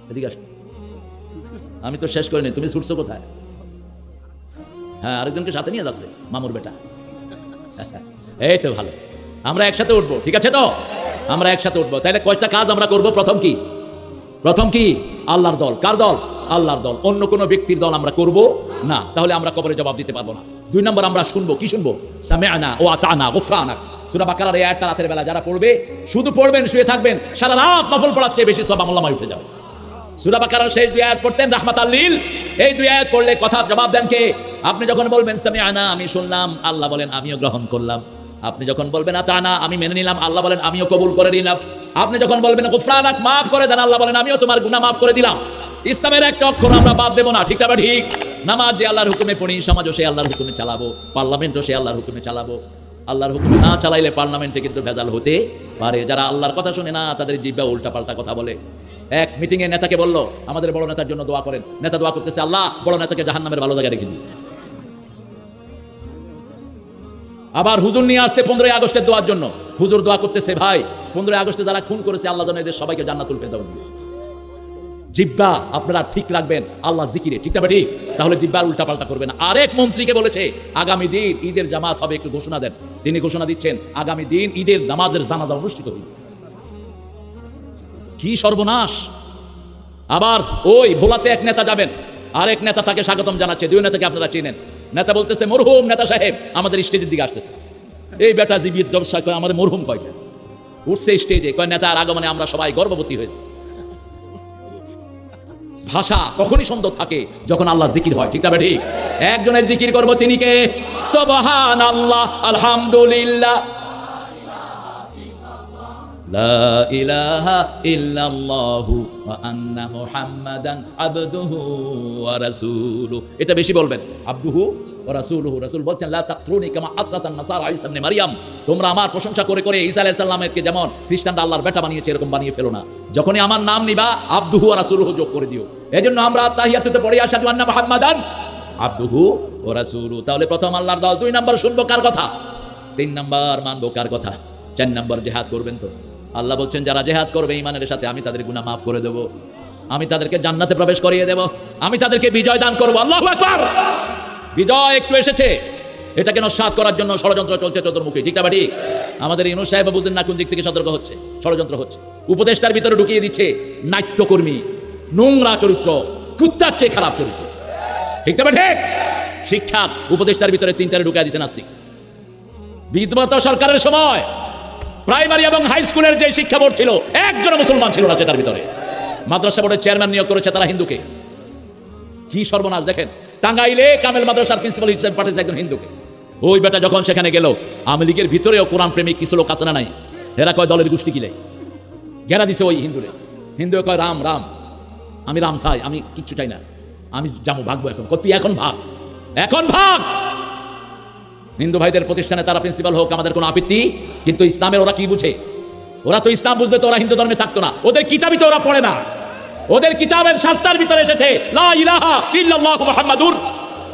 [SPEAKER 2] এদিকে আসো। আমি তো শেষ করিনি, তুমি ছুটছো কোথায়? হ্যাঁ, আরেকজনকে সাথে নিয়ে যাচ্ছে, মামুর বেটা। এই তো ভালো, আমরা একসাথে উঠবো, ঠিক আছে তো? আমরা একসাথে উঠবো। তাহলে কয়টা কাজ আমরা করব? প্রথম কি? প্রথম কি? আল্লাহর দল। কার দল? আল্লাহর দল। অন্য কোনো ব্যক্তির দল আমরা করব না, তাহলে আমরা কবরে জবাব দিতে পারবো না। 2 নম্বর, আমরা শুনবো। কি শুনবো? সামিআনা ওয়া আতানা গুফরানাক। সূরা বাকারার এই আয়াতটা রাতের বেলা যারা পড়বে, শুধু পড়বেন, শুয়ে থাকবেন, সারা রাত নফল পড়ার চেয়ে বেশি সওয়াব আমলনামায় উঠে যাবে। সূরা বাকারার শেষ 2 আয়াত পড়তেন রাহমাতাল লিল। এই 2 আয়াত পড়লে কথার জবাব দেন কে? আপনি যখন বলবেন সামিআনা, আমি শুনলাম, আল্লাহ বলেন আমিও গ্রহণ করলাম। আপনি যখন বলবেন আতানা, আমি মেনে নিলাম, আল্লাহ বলেন আমিও কবুল করে নিলাম। আপনি যখন বলবেন গুফরানাক, মাফ করে দেন, আল্লাহ বলেন আমিও তোমার গুনাহ মাফ করে দিলাম। ইসলামের একটা অক্ষর আমরা বাদ দেব না, ঠিক না? ঠিক। নামাজ যে আল্লাহর হুকুমে পড়ি, সমাজও সে আল্লাহর হুকুমে চালাবো, পার্লামেন্টও সে আল্লাহর হুকুমে চালাবো। আল্লাহর হুকুমে না চালাইলে পার্লামেন্টে কিন্তু ভেজাল হতে পারে। যারা আল্লাহর কথা শুনে না, তাদের জিহ্বা উল্টা পাল্টা কথা বলে। এক মিটিংয়ে নেতাকে বলল, আমাদের বড় নেতার জন্য দোয়া করেন। নেতা দোয়া করতেছে, আল্লাহ বড় নেতাকে জাহান্নামের ভালো জায়গায় রেখে দিন। আবার হুজুর নিয়ে আসছে 15ই আগস্টের দোয়ার জন্য। হুজুর দোয়া করতেছে, ভাই 15ই আগস্টে যারা খুন করেছে, আল্লাহ যেন এদের সবাইকে জান্নাতুল ফেরদাউস দিন। জিহ্বা আপনারা ঠিক রাখবেন আল্লাহ জিকিরে, ঠিক না? ঠিক। তাহলে জিহ্বার উল্টা পাল্টা করবেন না। আরেক মন্ত্রীকে বলেছে, আগামী দিন ঈদের জামাত হবে, একটু ঘোষণা দেন। তিনি ঘোষণা দিচ্ছেন, আগামী দিন ঈদের নামাজের জানাজা অনুষ্ঠিত হবে। কি সর্বনাশ! আবার ওই ভোলাতে এক নেতা যাবেন, আরেক নেতা তাকে স্বাগতম জানাচ্ছে। 2 নেতাকে আপনারা চেনেন। নেতা বলতেছে, মরহুম নেতা সাহেব আমাদের স্টেজের দিকে আসতেছে। এই বেটা জীবিত ব্যবসা করে, আমার মরহুম কয় উঠছে স্টেজে, কয় নেতার আগমনে আমরা সবাই গর্ভবতী হয়েছি। ভাষা তখনই সুন্দর থাকে যখন আল্লাহ জিকির হয়, ঠিক না? ঠিক। একজনের জিকির করবো, তিনি কে? সুবহানাল্লাহ, আলহামদুলিল্লাহ, লা ইলাহা ইল্লাল্লাহু ওয়া আন্না মুহাম্মাদান আবদুহু ওয়া রাসূলুহু। এটা বেশি বলবেন, আবদুহু ওয়া রাসূলুহু। রাসূল বলছেন, লা তাকরুনি কামা আতরাতান নাসারা ঈসা ইবনে মারইয়াম। তোমরা আমার প্রশংসা করে করে ঈসা আলাইহিস সালামকে যেমন খ্রিস্টানরা আল্লাহর বেটা বানিয়েছে, এরকম বানিয়ে ফেলো না। যখনই আমার নাম নিবা, আবদুহু ওয়া রাসূলুহু যোগ করে দিও। এজন্য আমরা তাহিয়াতুতে পড়ি, আশহাদু আন্না মুহাম্মাদান আবদুহু ওয়া রাসূলুহু। তাহলে প্রথম আল্লাহর দল। 2 নম্বর, শুনবো কার কথা? 3 নম্বর, মানবো কার কথা? 4 নম্বর, জিহাদ করবেন তো। আল্লাহ বলছেন, যারা জিহাদ করবে ঈমানের সাথে, আমি তাদের গুনাহ মাফ করে দেব, আমি তাদেরকে জান্নাতে প্রবেশ করিয়ে দেব, আমি তাদেরকে বিজয় দান করব। আল্লাহু আকবার! বিজয় একটু এসেছে, এটাকে নস্যাৎ করার জন্য ষড়যন্ত্র চলছে চতুর্মুখী, ঠিক না? ঠিক। আমাদের ইউনূস সাহেব বুঝেন না কোন দিক থেকে সতর্ক হচ্ছে, ষড়যন্ত্র হচ্ছে। উপদেষ্টার ভিতরে ঢুকিয়ে দিচ্ছে নাট্যকর্মী, নোংরা চরিত্র, কুত্তার চেয়ে খারাপ চরিত্র, ঠিক না? ঠিক। শিক্ষা উপদেষ্টার ভিতরে 3টারে ঢুকিয়ে দিচ্ছে নাস্তিক। বিগত সরকারের সময় প্রাইমারি এবং হাই স্কুলের যে শিক্ষা বোর্ড ছিল, একজন মুসলমান ছিল না সেটার ভিতরে। মাদ্রাসা বোর্ডের চেয়ারম্যান নিয়োগ করেছে তারা হিন্দুকে। কি সর্বনাশ দেখেন! টাঙ্গাইলে কামেল মাদ্রাসার প্রিন্সিপাল হিসেবে পাঠিয়েছে একজন হিন্দুকে। ওই বেটা যখন সেখানে গেল, আওয়ামী লীগের ভিতরেও কোরআন প্রেমিক কিছু লোক আছে না নাই? এরা কয় দলের গোষ্ঠী কিলে ঘেরা দিছে ওই হিন্দুরে। হিন্দু কয়, রাম রাম, আমি রাম চাই, আমি কিচ্ছু চাই না, আমি যাবো, ভাগবো এখন। তুই এখন ভাগ, এখন ভাগ। হিন্দু ভাইদের প্রতিষ্ঠানে তারা প্রিন্সিপাল হোক, আমাদের কোনো আপত্তি। কিন্তু ইসলামের ওরা কি বুঝে? ওরা তো ইসলাম বুঝলে তো ওরা হিন্দু ধর্মে থাকতো না। ওদের কিতাবই তো ওরা পড়ে না। ওদের কিতাবের 7টার ভিতরে এসেছে লা ইলাহা ইল্লাল্লাহু মুহাম্মাদুর।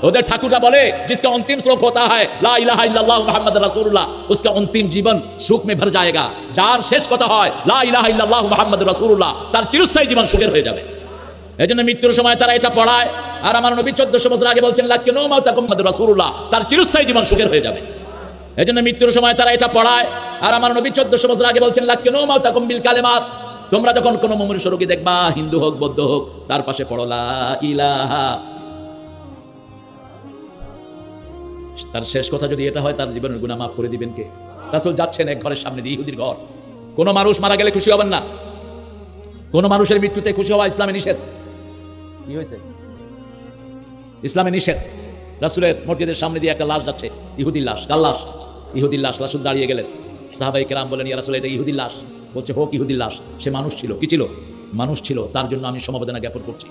[SPEAKER 2] ওদের ঠাকুররা বলে, जिसका अंतिम श्लोक होता है ला इलाहा इल्लल्लाहु मुहम्मद रसूलुल्लाह, उसका अंतिम जीवन सुख में भर जाएगा। যার শেষ কথা হয় লা ইলাহা ইল্লাল্লাহু মুহাম্মদ রাসূলুল্লাহ, তার চিরস্থায়ী জীবন সুখের হয়ে যাবে। এজন্য মৃত্যুর সময় তারা এটা পড়ায়। আর আমার নবী 1400 বছর আগে বলছেন, লাকিনু মাউতাকুম মুহাম্মদ রাসূলুল্লাহ, তার চিরস্থায়ী জীবন সুখের হয়ে যাবে। এজন্য মৃত্যুর সময় তারা এটা পড়ায়। আর আমার নবী 1400 বছর আগে বলছেন, লাকিনু মাউতাকুম বিল কালিমাত। তোমরা যখন কোনো মুমূর্ষু রোগী দেখবা, হিন্দু হোক বৌদ্ধ হোক, তার পাশে পড়ো লা ইলাহা। তার শেষ কথা যদি এটা হয়, তার জীবনের গুনাহ মাফ করে দিবেন কে? রাসূল যাচ্ছেন এক ঘরের সামনে দিয়ে, ইহুদির ঘর। কোন মানুষ মারা গেলে খুশি হবেন না, কোন মানুষের মৃত্যুতে খুশি হওয়া ইসলামে নিষেধ। কি হয়েছে? ইসলামে নিষেধ। রাসূলের মসজিদের সামনে দিয়ে একটা লাশ যাচ্ছে, ইহুদির লাশ। কার লাশ? ইহুদির লাশ। রাসূল দাঁড়িয়ে গেলেন। সাহাবায়ে কেরাম বলেন, ইয়া রাসূল, এটা ইহুদির লাশ। বলছে, হোক ইহুদির লাশ, সে মানুষ ছিল। কি ছিল? মানুষ ছিল। তার জন্য আমি সমবেদনা জ্ঞাপন করছি।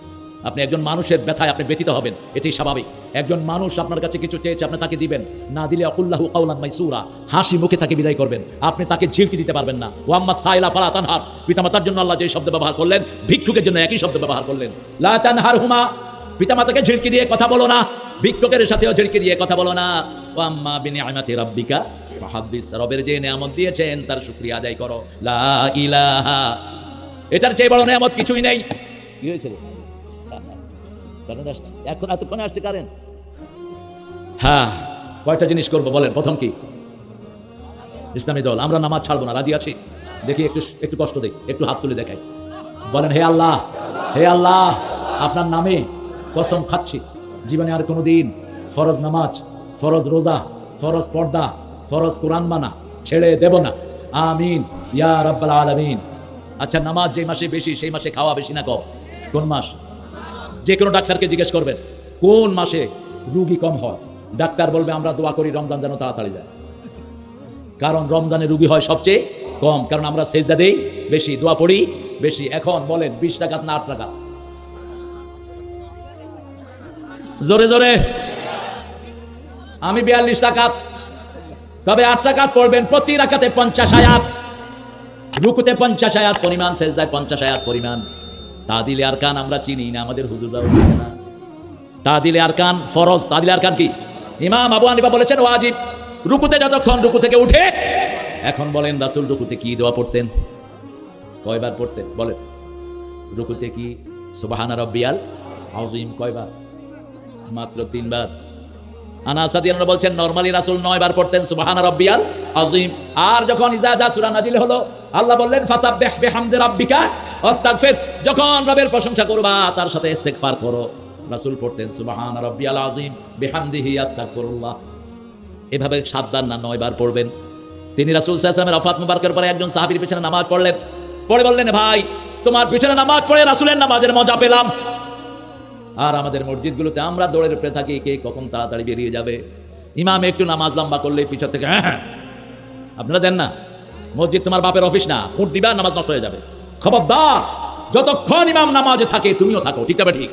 [SPEAKER 2] আপনি একজন মানুষের ব্যথায় আপনি ব্যথিত হবেন, এটাই স্বাভাবিক। একজন মানুষ আপনার কাছে কিছু চেয়েছে, আপনি তাকে দিবেন না। দিলে আকুল্লাহু কাওলান মাইসুরা, হাসি মুখে তাকে বিদায় করবেন। আপনি তাকে ঝিলকি দিতে পারবেন না। ওয়া আম্মা সাইলা ফালা তানহার, পিতামাতার জন্য আল্লাহ যে শব্দ ব্যবহার করলেন, ভিক্ষুকের জন্য একই শব্দ ব্যবহার করলেন। লা তানহারহুমা, পিতামাতাকে ঝিলকি দিয়ে কথা বলো না। ভিক্ষুকের সাথেও ঝিড়কি দিয়ে কথা বলো না। ও আম্মা বিনিআমাতি রাব্বিকা ফাহাদ্দিস, রবের যে নেয়ামত দিয়েছেন তার শুকরিয়া আদায় করো। লা ইলাহা, এটার চেয়ে বড় নেয়ামত কিছুই নেই। কি হয়েছে রে? কারেন্ট আসছে এখন, এতক্ষণে আসছে কারেন্ট। হ্যাঁ, কয়টা জিনিস করবো বলেন। প্রথম কি? ইসলামী দল, আমরা নামাজ ছাড়বো না, রাজি আছি? দেখি একটু একটু কষ্ট দেই, একটু হাত তুলে দেখাই। বলেন, হে আল্লাহ, হে আল্লাহ, আপনার নামে কসম খাচ্ছি জীবনে আর কোনোদিন ফরজ নামাজ, ফরজ রোজা, ফরজ পর্দা, ফরজ কোরআন মানা ছেড়ে দেব না। আমিন ইয়া রাব্বাল আলামিন। আচ্ছা, নামাজ যে মাসে বেশি সেই মাসে খাওয়া বেশি না কম? কোন মাস? যে কোনো ডাক্তারকে জিজ্ঞেস করবেন কোন মাসে রুগী কম হয়, ডাক্তার বলবে আমরা দোয়া করি রমজান যেন তাড়াতাড়ি যায়। কারণ রমজানে রুগী হয় সবচেয়ে কম, কারণ আমরা সেজদা দেই বেশি, দোয়া পড়ি বেশি। এখন বলেন 20 রাকাত না 8 রাকাত? জোরে জোরে। আমি 42 রাকাত, তবে 8 রাকাত পড়বেন, প্রতি রাকাতে 50 আয়াত, রুকুতে 50 আয়াত পরিমাণ, সেজদায় 50 আয়াত পরিমাণ। তাদিলে আরকান আমরা চিনি না, আমাদের হুজুররাও চিনে না। তাদিলে আরকান ফরজ, তাদিলে আরকান কি? ইমাম আবু হানিফা বলেছেন ওয়াজিব। রুকুতে যতক্ষণ রুকু থেকে উঠে, এখন বলেন রাসূল রুকুতে কি দোয়া পড়তেন, কয়বার পড়তেন বলেন? রুকুতে কি সুবহানা রাব্বিয়াল আযীম কয়বার? মাত্র 3 বার। আনাস রাদিয়াল্লাহু বলছেন নরমালি রাসূল 9 বার পড়তেন সুবহানা রাব্বিয়াল আযীম। আর যখন ইজা জা সূরা নাজিল হলো, আল্লাহ বললেন ফাসাব্বিহ বিহামদি রাব্বিকা ওয়াস্তাগফির, যখন রবের প্রশংসা করবা তার সাথে ইস্তিগফার করো। রাসূল পড়তেন সুবহানা রাব্বিয়াল আযীম বিহামদিহি আস্তাগফিরুল্লাহ। এভাবে 7 বার না 9 বার পড়বেন। তিনি রাসূল সাল্লাল্লাহু আলাইহি ওয়াসাল্লামের ওফাত মুবারকের পরে একজন সাহাবীর পিছনে নামাজ পড়লেন, পড়ে বললেন ভাই তোমার পিছনে নামাজ পড়ে রাসূলের নামাজের মজা পেলাম। আর আমাদের মসজিদগুলোতে আমরা দৌড়ে পড়ে থাকি কে কখন তাড়াতাড়ি বেরিয়ে যাবে। ইমাম একটু নামাজ লম্বা করলে পিছন থেকে হ্যাঁ, আপনারা দেন না? মসজিদ তোমার বাপের অফিস না, খুঁট দিবা নামাজ নষ্ট হয়ে যাবে। খবরদার, যতক্ষণ ইমাম নামাজে থাকে তুমিও থাকো, ঠিক তবে ঠিক।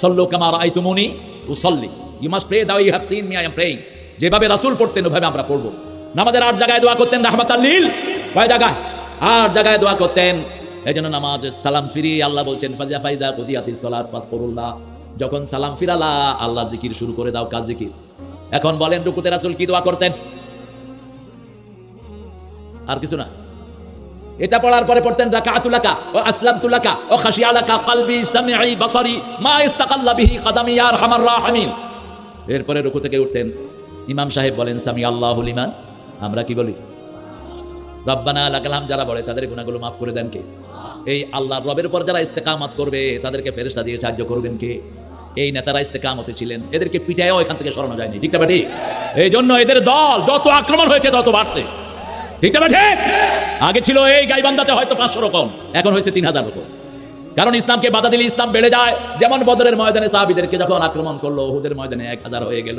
[SPEAKER 2] সাল্লু কামা রাআইতুমুনি উসাল্লি, you must pray though you have seen me I am praying. যেভাবে রাসূল পড়তেন ওভাবে আমরা পড়বো। নামাজের 8 জায়গায় দোয়া করতেন রাহমাতাল লিল, কয় জায়গায়? 8 জায়গায় দোয়া করতেন। এজন্য নামাজে সালাম ফিরিয়ে আল্লাহ বলছেন ফাজা ফাইদা কুদিয়াতিস সালাত ফাযকুরুল্লাহ, যখন সালাম ফিরালা আল্লাহ জিকির শুরু করে দাও, কাজ জিকির। এখন বলেন রুকুতে রাসূল কি দোয়া করতেন? আর কিছু না। এটা পড়ার পরে পড়তেন রাকাতু লাকা ও আসলামতু লাকা ও খাশিয়া লাকা কলবি সামিঈ বসরি মা ইস্তাকাল্লা বিহি কদমি ইয়া আরহামার রাহিমিন। এরপরে রুকু থেকে উঠতেন, ইমাম সাহেব বলেন সামি আল্লাহু লিমান, আমরা কি বলি? রব্বানা লাকাল হামদ। যারা বলে তাদের গুনাহগুলো মাফ করে দেন কে? এই আল্লাহ রবের উপর যারা ইস্তেকামত করবে তাদেরকে ফেরেশতা দিয়ে সাহায্য করবেন কে? এই নেতারা ইস্তেকামতে ছিলেন, এদেরকে পিটায়ও এখান থেকে সরানো যায়নি, ঠিক না? ঠিক। এই জন্য এদের দল যত আক্রমণ হয়েছে তত বাড়ছে, ঠিক না? ঠিক। আগে ছিল এই গাইবান্ধাতে হয়তো 500 রকম, এখন হয়েছে 3000 রকম। কারণ ইসলামকে বাধা দিলে ইসলাম বেড়ে যায়। যেমন বদরের ময়দানে সাহাবীদেরকে যখন আক্রমণ করলো, উহুদের ময়দানে 1000 হয়ে গেল।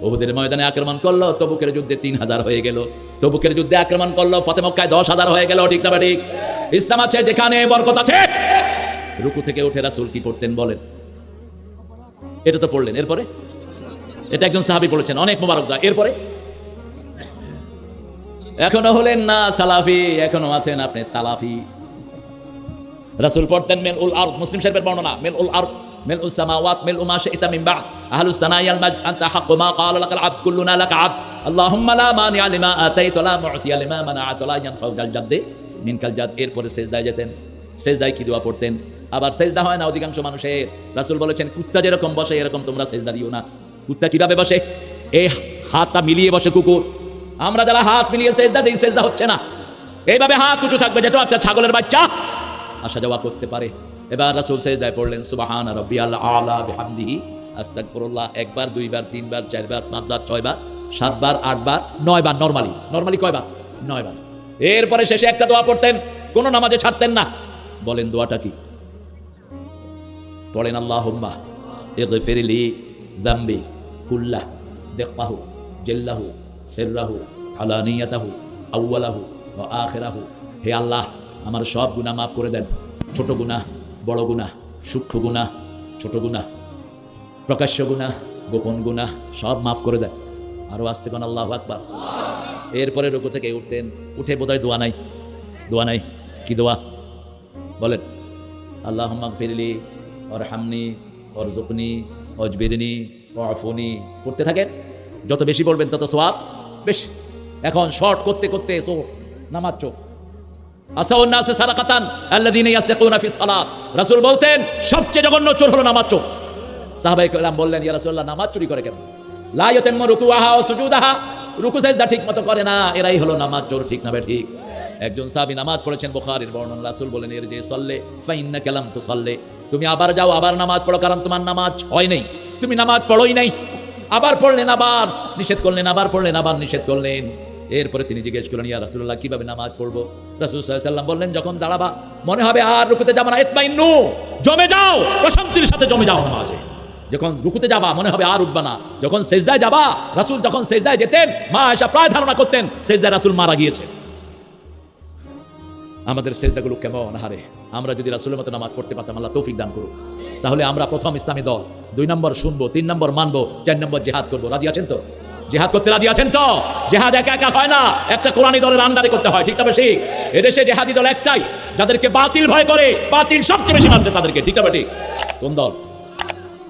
[SPEAKER 2] উহুদের ময়দানে আক্রমণ করলো, তবুকের যুদ্ধে 3000 হয়ে গেল। তবুকের যুদ্ধে আক্রমণ করলো, ফতে মক্কায় 10,000 হয়ে গেল, ঠিক না? ঠিক। ইসলাম আছে যেখানে বরকত আছে। রুকু থেকে উঠে রাসূল কি পড়তেন বলেন? এটা তো পড়লেন। এরপরে এটা একজন সাহাবী পড়েছেন, অনেক মোবারক দোয়া। এরপরে এখনো হলেন না সালাফি, এখনো আছেন আপনি তালাফি। রাসূল পড়তেন মিলউল আরদ, মুসলিম শরীফের বর্ণনা, মিলউল আরদ মিলউস সামাওয়াত মিলউ মা শাইতা মিন বা'দ আহলুস সানাইয়াল মাjd আনতা হাক্কু মা ক্বালা লাকাল আবদ কুল্লুনা লাকা আবদ আল্লাহুম্মা লা মানিআ লিমা আতাইতা লা মু'তিয়া লিমা মানা'তা লা ইয়ানফাউ যাল জাদ্দি মিনকাল জাদ। এরপরে সিজদায় যেতেন। সিজদায় কি দোয়া পড়তেন? আবার সিজদা হয় না অধিকাংশ মানুষের। রাসূল বলেছেন কুত্তা যেরকম বসে এরকম তোমরা সিজদা দিও না। কুত্তা কিভাবে বসে? এই হাতটা মিলিয়ে বসে কুকুর। আমরা যারা হাত মিলিয়ে সিজদা দেই, সিজদা হচ্ছে না। এইভাবে হাত উঁচু থাকবে যেটা একটা ছাগলের বাচ্চা আসা যাওয়া করতে পারে। এবার রাসূল সিজদায় পড়লেন সুবহানা রাব্বিয়াল আলা বিহামদিহি আস্তাগফিরুল্লাহ। 1 বার 2 বার 3 বার 4 বার 5 বার 6 বার 7 বার 8 বার 9 বার। নরমালি কয় বার? 9 বার। এরপরে শেষে একটা দোয়া পড়তেন, কোন নামাজে ছাড়তেন না। বলেন দোয়াটা কি? পড়েন আল্লাহুম্মা ইগফিরলি যামবি কুল্লাহ দিক্কাহু জিল্লাহু সিররাহু আলানিয়াতাহু আউওয়ালাহু ওয়া আখিরাহু। হে আল্লাহ আমার সব গুনাহ মাফ করে দেন, ছোট গুনাহ, বড় গুনাহ, সূক্ষ্ম গুনাহ, ছোট গুনাহ, প্রকাশ্য গুনাহ, গোপন গুনাহ, সব মাফ করে দেন। আরো আস্তে কোন আল্লাহু আকবার। এরপরে রুকু থেকে উঠতেন, উঠে বোধহয় দোয়া নাই। দোয়া নাই? কি দোয়া বলেন? আল্লাহুম্মা গফিরলি ওয়ারহামনি ওয়ারযুকনি ওয়াজবিরনি ওয়াফুনি করতে থাকেন, যত বেশি বলবেন তত সওয়াব বেশি। এখন শর্ট করতে করতে নামাজ চোখ আসাউন নাস সারাকাতান আল্লাযীনা ইয়াসিকুনা ফিস সালাত, রাসূল বলতেন সবচেয়ে জঘন্য চোর হলো নামাজ চোর। সাহাবায়ে কেরাম বললেন, ইয়া রাসূলুল্লাহ, নামাজ চুরি করে কেন? লা ইয়াতাম্মু রুকুআহা ওয়া সুজুদাহা, রুকু সাজদা ঠিক মতো করে না, এরাই হলো নামাজ চোর। ঠিক না ঠিক? একজন সাহাবী নামাজ পড়েছেন, বুখারীর বর্ণনা, রাসূল বলেন, এর যে সাল্লে ফা ইন্নাকা লাম তুসাল্লি, তুমি আবার যাও, আবার নামাজ পড়ো, কারণ তোমার নামাজ হয় নাই, তুমি নামাজ পড়োই নাই। আবার পড়লেন, আবার নিষেধ করলেন, আবার পড়লেন, আবার নিষেধ করলেন। এরপরে তিনি জিজ্ঞেস করলেন, ইয়া রাসূলুল্লাহ, কিভাবে নামাজ পড়বো? রাসূল সাল্লাল্লাহু আলাইহি ওয়াসাল্লাম বললেন, যখন দাঁড়াবা মনে হবে আর রুকুতে যাবা না, ইতমাইন্নু, জমে যাও, প্রশান্তির সাথে জমে যাও নামাজে। যখন রুকুতে যাবা মনে হবে আর উঠবা না। যখন সেজদায় যাবা, রাসূল যখন সেজদায় যেতেন, মা আয়েশা প্রায় ধারণা করতেন সেজদায় রাসূল মারা গিয়েছে। আমাদের সেজদাগুলো কেমন হারে! আমরা যদি রাসূলের মতো নামাজ পড়তে পারতাম, আল্লাহ তৌফিক দান করুক, তাহলে আমরা প্রথম ইসলামী দল, 2 নম্বর শুনবো, 3 নম্বর মানবো, 4 নম্বর জিহাদ করবো। রাজি আছেন তো? জিহাদ করতে রাজি আছেন তো? জিহাদ একা একা হয় না, একটা কোরআনী দলের আন্ডারে করতে হয়। ঠিক না বেশি? এদেশে জিহাদি দল একটাই, যাদেরকে বাতিল ভয় করে, বাতিল সবচেয়ে বেশি মারছে তাদেরকে। ঠিক না ঠিক? কোন দল?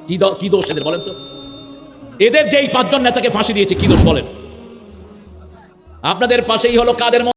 [SPEAKER 2] কি দল? কি দোষ এদের বলেন তো? এদের যেই 5 জন নেতাকে ফাঁসি দিয়েছে, কি দোষ বলেন? আপনাদের পাশেই হলো কাদের